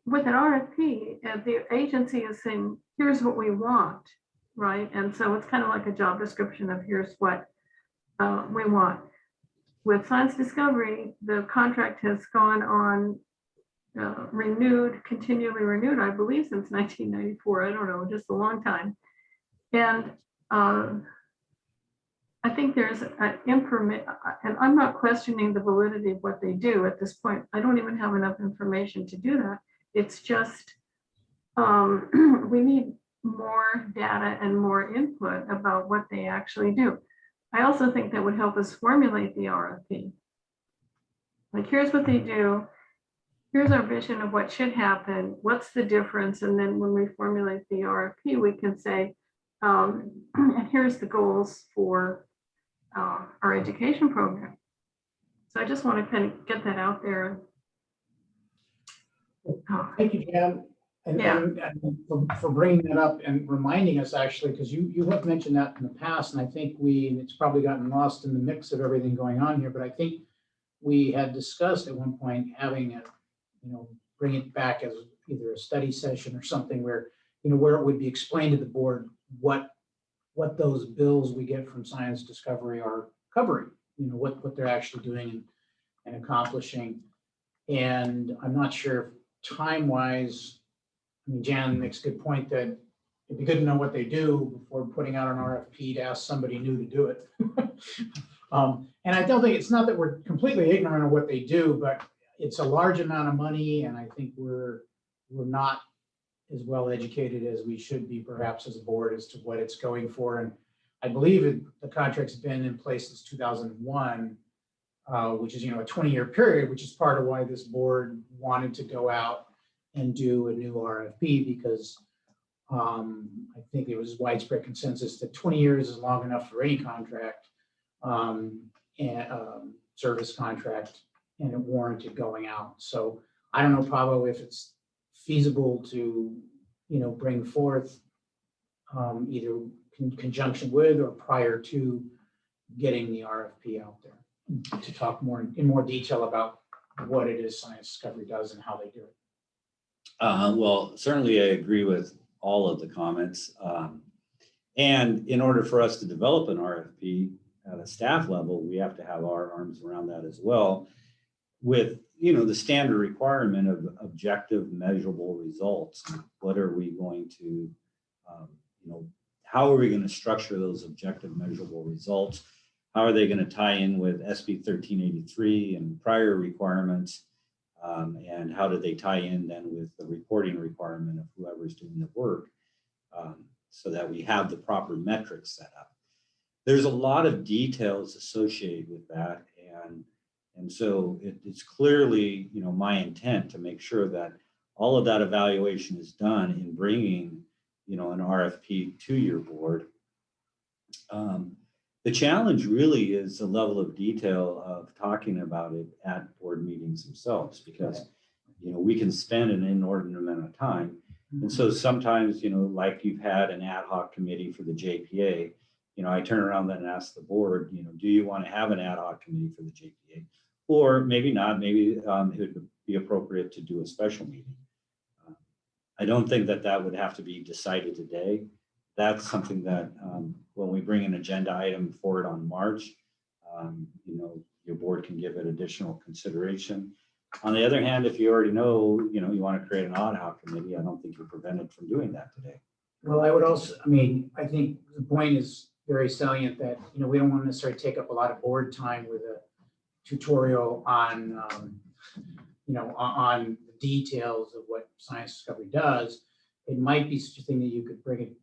with an RFP, the agency is saying, here's what we want, right? And so it's kind of like a job description of here's what we want. With science discovery, the contract has gone on continually renewed, I believe, since 1994. I don't know, just a long time. And I think there's information, and I'm not questioning the validity of what they do at this point. I don't even have enough information to do that. It's just we need more data and more input about what they actually do. I also think that would help us formulate the RFP. Like, here's what they do. Here's our vision of what should happen. What's the difference? And then when we formulate the RFP, we can say, and here's the goals for our education program. So I just want to kind of get that out there. Thank you, Jan. And for bringing that up and reminding us, actually, because you have mentioned that in the past, and I think it's probably gotten lost in the mix of everything going on here, but I think we had discussed at one point having it, bring it back as either a study session or something where it would be explained to the board what those bills we get from science discovery are covering, what they're actually doing and accomplishing. And I'm not sure if time-wise, Jan makes a good point that it'd be good to know what they do before putting out an RFP to ask somebody new to do it. And I don't think, it's not that we're completely ignorant of what they do, but it's a large amount of money, and I think we're not as well educated as we should be, perhaps, as a board, as to what it's going for. And I believe the contract's been in place since 2001, which is a 20-year period, which is part of why this board wanted to go out and do a new RFP, because I think there was widespread consensus that 20 years is long enough for any contract and service contract, and it warranted going out. So I don't know, Pablo, if it's feasible to bring forth either in conjunction with or prior to getting the RFP out there to talk in more detail about what it is science discovery does and how they do it. Well, certainly I agree with all of the comments. And in order for us to develop an RFP at a staff level, we have to have our arms around that as well, with the standard requirement of objective measurable results. What are we going to, how are we going to structure those objective measurable results? How are they going to tie in with SB 1383 and prior requirements? And how do they tie in then with the reporting requirement of whoever's doing the work, so that we have the proper metrics set up? There's a lot of details associated with that, and so it's clearly my intent to make sure that all of that evaluation is done in bringing an RFP to your board. The challenge really is the level of detail of talking about it at board meetings themselves, because we can spend an inordinate amount of time. And so sometimes, like you've had an ad hoc committee for the JPA, I turn around then and ask the board, do you want to have an ad hoc committee for the JPA? Or maybe not, maybe it would be appropriate to do a special meeting. I don't think that would have to be decided today. That's something that when we bring an agenda item forward on March, your board can give it additional consideration. On the other hand, if you already know, you want to create an ad hoc committee, I don't think you're prevented from doing that today. Well, I would also, I think the point is very salient that, we don't want to necessarily take up a lot of board time with a tutorial on, on the details of what science discovery does, it might be such a thing that you could bring it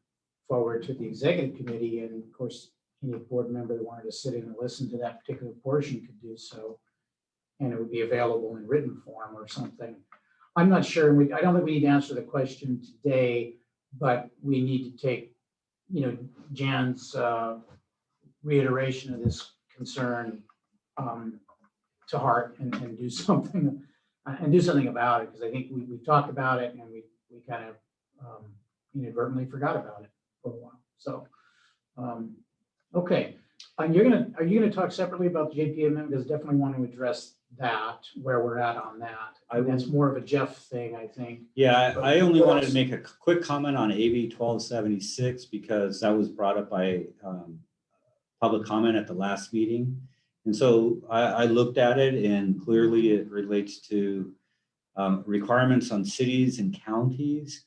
forward to the executive committee, and of course, any board member that wanted to sit in and listen to that particular portion could do so. And it would be available in written form or something. I'm not sure, I don't think we need to answer the question today, but we need to take, Jan's reiteration of this concern to heart and do something about it, because I think we talked about it and we kind of inadvertently forgot about it for a while. So, okay. And are you gonna talk separately about the JPA amendment? Because definitely want to address that, where we're at on that. That's more of a Jeff thing, I think. Yeah, But I only what wanted else? to make a quick comment on AB 1276 because that was brought up by public comment at the last meeting. And so I looked at it, and clearly it relates to requirements on cities and counties.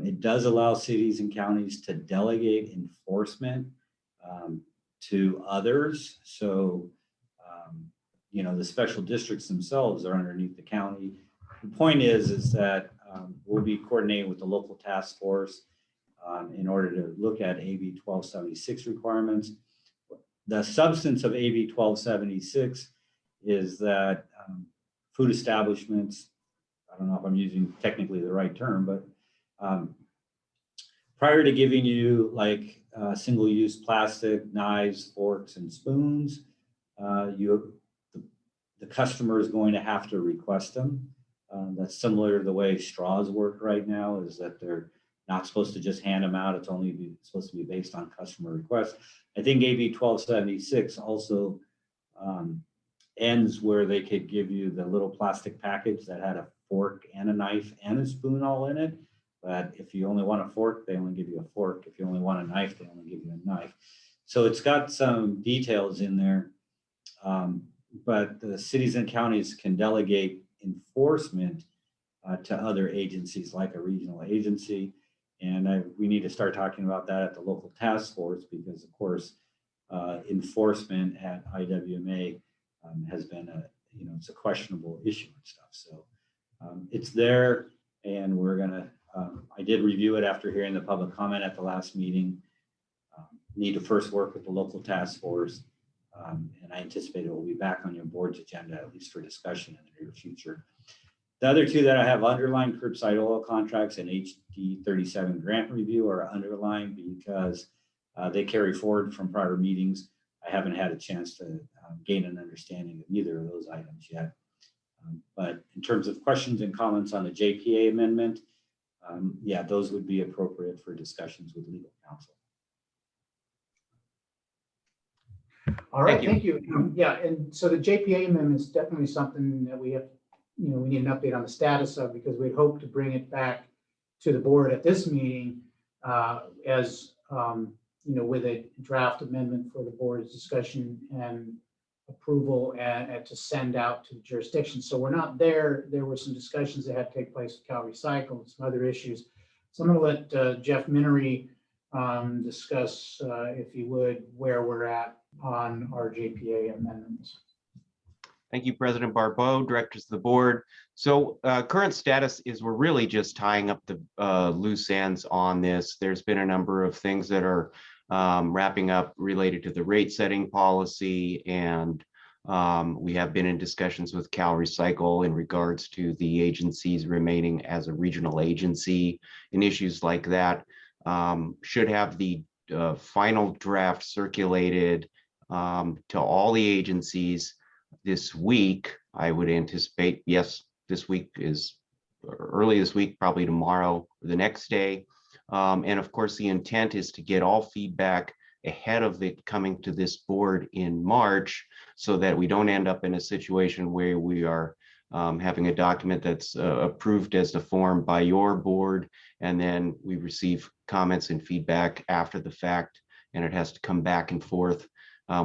It does allow cities and counties to delegate enforcement to others. So, the special districts themselves are underneath the county. The point is that we'll be coordinating with the local task force in order to look at AB 1276 requirements. The substance of AB 1276 is that food establishments, I don't know if I'm using technically the right term, but prior to giving you like single-use plastic, knives, forks, and spoons, the customer is going to have to request them. That's similar to the way straws work right now, is that they're not supposed to just hand them out. It's only supposed to be based on customer request. I think AB 1276 also ends where they could give you the little plastic package that had a fork and a knife and a spoon all in it. But if you only want a fork, they only give you a fork. If you only want a knife, they only give you a knife. So it's got some details in there. But the cities and counties can delegate enforcement to other agencies like a regional agency. And we need to start talking about that at the local task force because, of course, enforcement at IWMA has been it's a questionable issue and stuff. So it's there, and we're gonna. I did review it after hearing the public comment at the last meeting. Need to first work with the local task force, and I anticipate it will be back on your board's agenda, at least for discussion in the near future. The other two that I have underlined, curbside oil contracts and HD 37 grant review, are underlined because they carry forward from prior meetings. I haven't had a chance to gain an understanding of either of those items yet. But in terms of questions and comments on the JPA amendment, yeah, those would be appropriate for discussions with legal counsel. All right, thank you. Yeah, and so the JPA amendment is definitely something that we have, we need an update on the status of, because we'd hope to bring it back to the board at this meeting as, with a draft amendment for the board's discussion and approval and to send out to the jurisdiction. So we're not there. There were some discussions that had to take place with Cal Recycle and some other issues. So I'm going to let Jeff Minery discuss, if you would, where we're at on our JPA amendments. Thank you, President Barbeau, directors of the board. So current status is we're really just tying up the loose ends on this. There's been a number of things that are wrapping up related to the rate setting policy, and we have been in discussions with Cal Recycle in regards to the agencies remaining as a regional agency and issues like that. Should have the final draft circulated to all the agencies this week. I would anticipate, yes, this week is early this week, probably tomorrow or the next day. And of course, the intent is to get all feedback ahead of it coming to this board in March, so that we don't end up in a situation where we are having a document that's approved as the form by your board, and then we receive comments and feedback after the fact, and it has to come back and forth.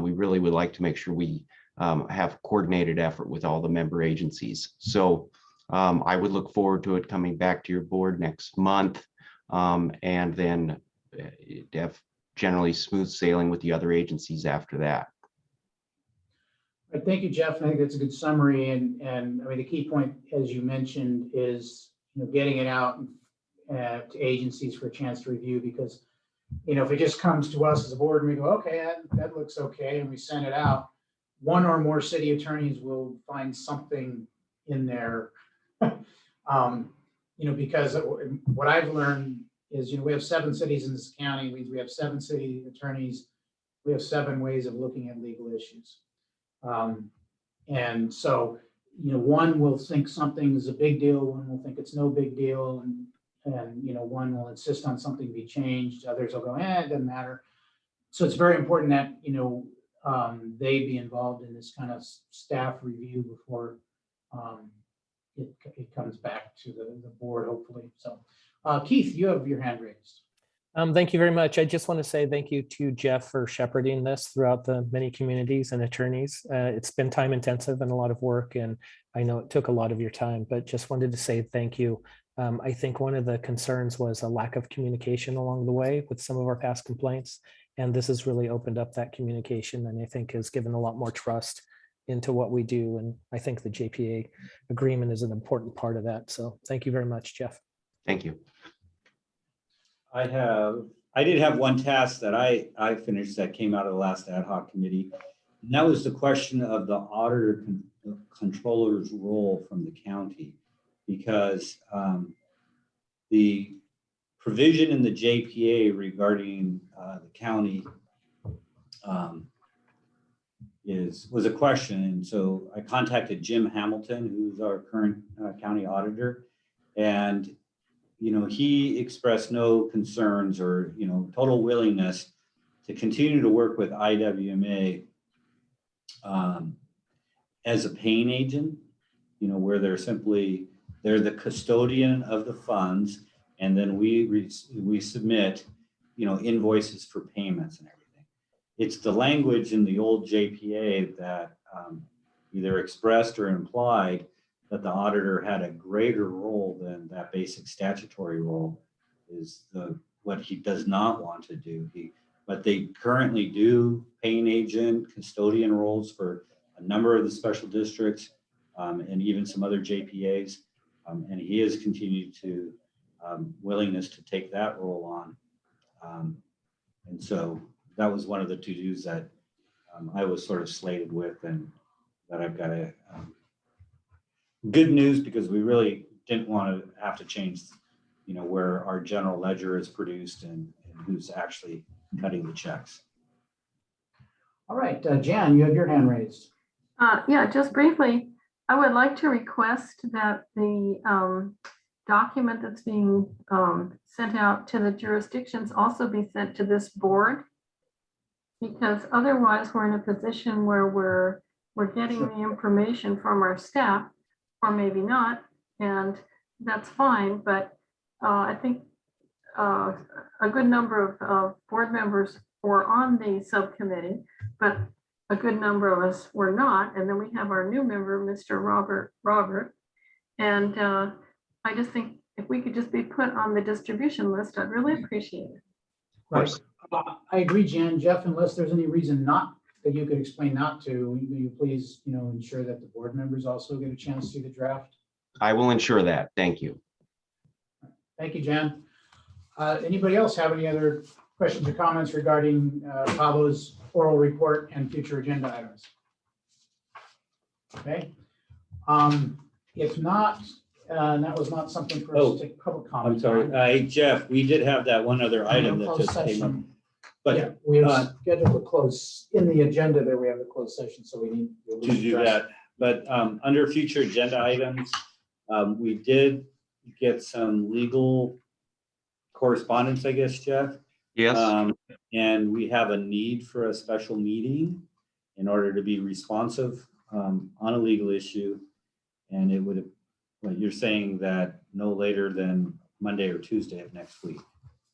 We really would like to make sure we have coordinated effort with all the member agencies. So I would look forward to it coming back to your board next month, and then have generally smooth sailing with the other agencies after that. Right, thank you, Jeff. I think that's a good summary. And I mean, the key point, as you mentioned, is, getting it out to agencies for a chance to review, because, if it just comes to us as a board and we go, okay, that looks okay, and we send it out, one or more city attorneys will find something in there. Because what I've learned is, we have 7 cities in this county. We have 7 city attorneys. We have 7 ways of looking at legal issues. And so, one will think something is a big deal, one will think it's no big deal, and one will insist on something be changed, others will go, it doesn't matter. So it's very important that, they be involved in this kind of staff review before it comes back to the board, hopefully. So, Keith, you have your hand raised. Thank you very much. I just want to say thank you to Jeff for shepherding this throughout the many communities and attorneys. It's been time intensive and a lot of work, and I know it took a lot of your time, but just wanted to say thank you. I think one of the concerns was a lack of communication along the way with some of our past complaints, and this has really opened up that communication, and I think has given a lot more trust into what we do. And I think the JPA agreement is an important part of that. So thank you very much, Jeff. Thank you. I did have one task that I finished that came out of the last ad hoc committee. And that was the question of the auditor controller's role from the county, because the provision in the JPA regarding the county was a question. And so I contacted Jim Hamilton, who's our current county auditor, and he expressed no concerns or, total willingness to continue to work with IWMA as a paying agent, where they're the custodian of the funds. And then we submit, invoices for payments and everything. It's the language in the old JPA that either expressed or implied that the auditor had a greater role than that basic statutory role is what he does not want to do. But they currently do paying agent, custodian roles for a number of the special districts and even some other JPAs. And he has continued to willingness to take that role on. And so that was one of the to-dos that I was sort of slated with, and that I've got to good news, because we really didn't want to have to change, where our general ledger is produced and who's actually cutting the checks. All right, Jan, you have your hand raised. Yeah, just briefly, I would like to request that the document that's being sent out to the jurisdictions also be sent to this board, because otherwise we're in a position where we're getting the information from our staff, or maybe not, and that's fine. But I think a good number of board members were on the subcommittee, but a good number of us were not. And then we have our new member, Mr. Robert. And I just think if we could just be put on the distribution list, I'd really appreciate it. Right. I agree, Jan. Jeff, unless there's any reason not that you could explain not to, will you please, ensure that the board members also get a chance to see the draft? I will ensure that. Thank you. Thank you, Jan. Anybody else have any other questions or comments regarding Pablo's oral report and future agenda items? Okay. If not, that was not something for us to take public comment. I'm sorry, Jeff, we did have that one other item that just came up. But yeah, we have scheduled a close in the agenda there. We have a closed session, so we need to do that. But under future agenda items, we did get some legal correspondence, I guess, Jeff. Yes. And we have a need for a special meeting in order to be responsive on a legal issue. And it would, well, you're saying that no later than Monday or Tuesday of next week.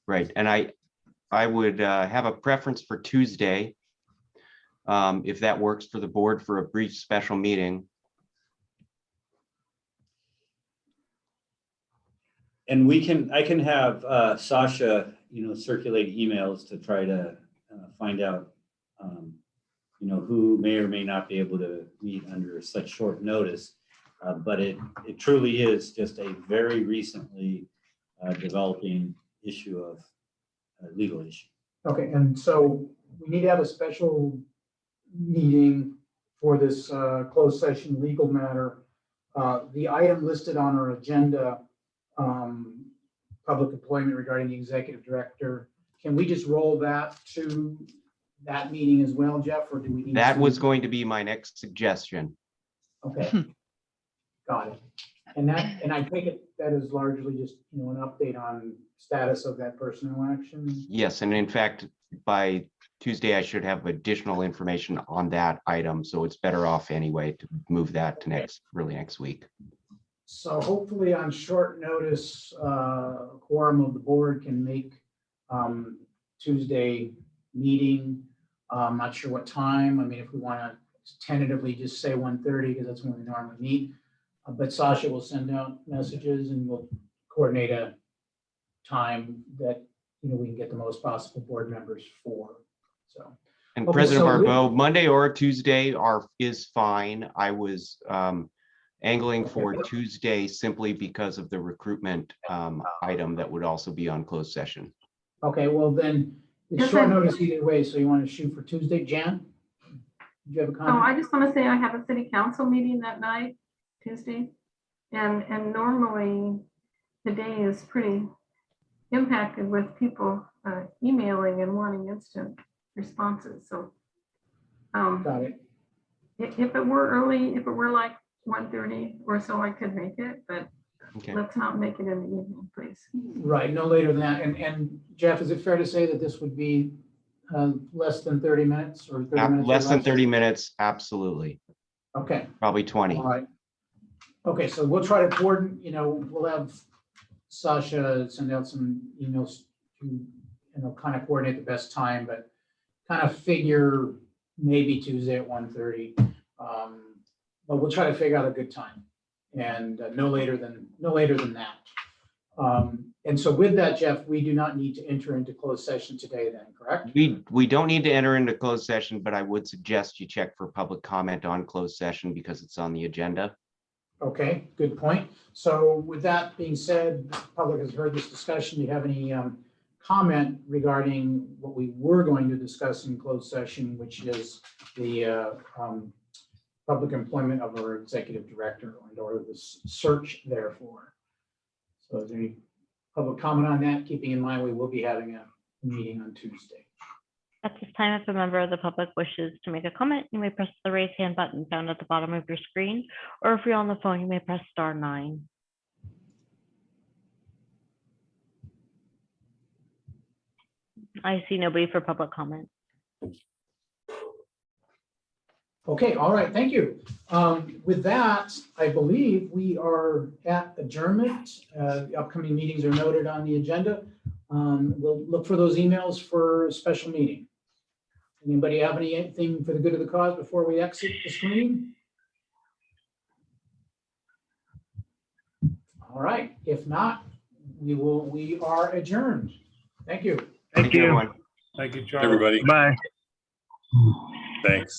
Right. And I would have a preference for Tuesday, if that works for the board, for a brief special meeting. And I can have Sasha, circulate emails to try to find out, who may or may not be able to meet under such short notice. But it truly is just a very recently developing issue of legal issue. Okay, and so we need to have a special meeting for this closed session legal matter. The item listed on our agenda, public employment regarding the executive director, can we just roll that to that meeting as well, Jeff, or do we need That to- was going to be my next suggestion. Okay. Got it. And I take it that is largely just, an update on status of that personnel action? Yes, and in fact, by Tuesday, I should have additional information on that item, so it's better off anyway to move that to early next week. So hopefully on short notice, a quorum of the board can make Tuesday meeting. I'm not sure what time. I mean, if we want to tentatively just say 1:30, because that's when we normally meet. But Sasha will send out messages and we'll coordinate a time that, we can get the most possible board members for. So. And Okay, President so we- Barbeau, Monday or Tuesday is fine. I was angling for Tuesday simply because of the recruitment item that would also be on closed session. Okay, well then, it's Yes, short I- notice either way, so you want to shoot for Tuesday, Jan? Do you have a Oh, comment? I just want to say I have a city council meeting that night, Tuesday. And normally the day is pretty impacted with people emailing and wanting instant responses. So Got it. if it were early, if it were like 1:30 or so, I could make it, but Okay. let's not make it in the evening, please. Right, no later than that. And Jeff, is it fair to say that this would be less than 30 minutes or 30 minutes? or Less than 30 minutes, absolutely. Okay, Probably 20. all right. Okay, so we'll try to coordinate, we'll have Sasha send out some emails to, kind of coordinate the best time, but kind of figure maybe Tuesday at 1:30. But we'll try to figure out a good time and no later than that. And so with that, Jeff, we do not need to enter into closed session today then, correct? We don't need to enter into closed session, but I would suggest you check for public comment on closed session because it's on the agenda. Okay, good point. So with that being said, the public has heard this discussion. Do you have any comment regarding what we were going to discuss in closed session, which is the public employment of our executive director or the search therefore? So is there any public comment on that, keeping in mind we will be having a meeting on Tuesday? At this time, if a member of the public wishes to make a comment, you may press the raise hand button found at the bottom of your screen, or if you're on the phone, you may press *9. I see nobody for public comment. Okay, all right, thank you. With that, I believe we are at adjournment. The upcoming meetings are noted on the agenda. We'll look for those emails for a special meeting. Anybody have anything for the good of the cause before we exit the screen? All right, if not, we are adjourned. Thank you. Thank you. everyone. Thank you, Charlie. Everybody. Bye. Thanks.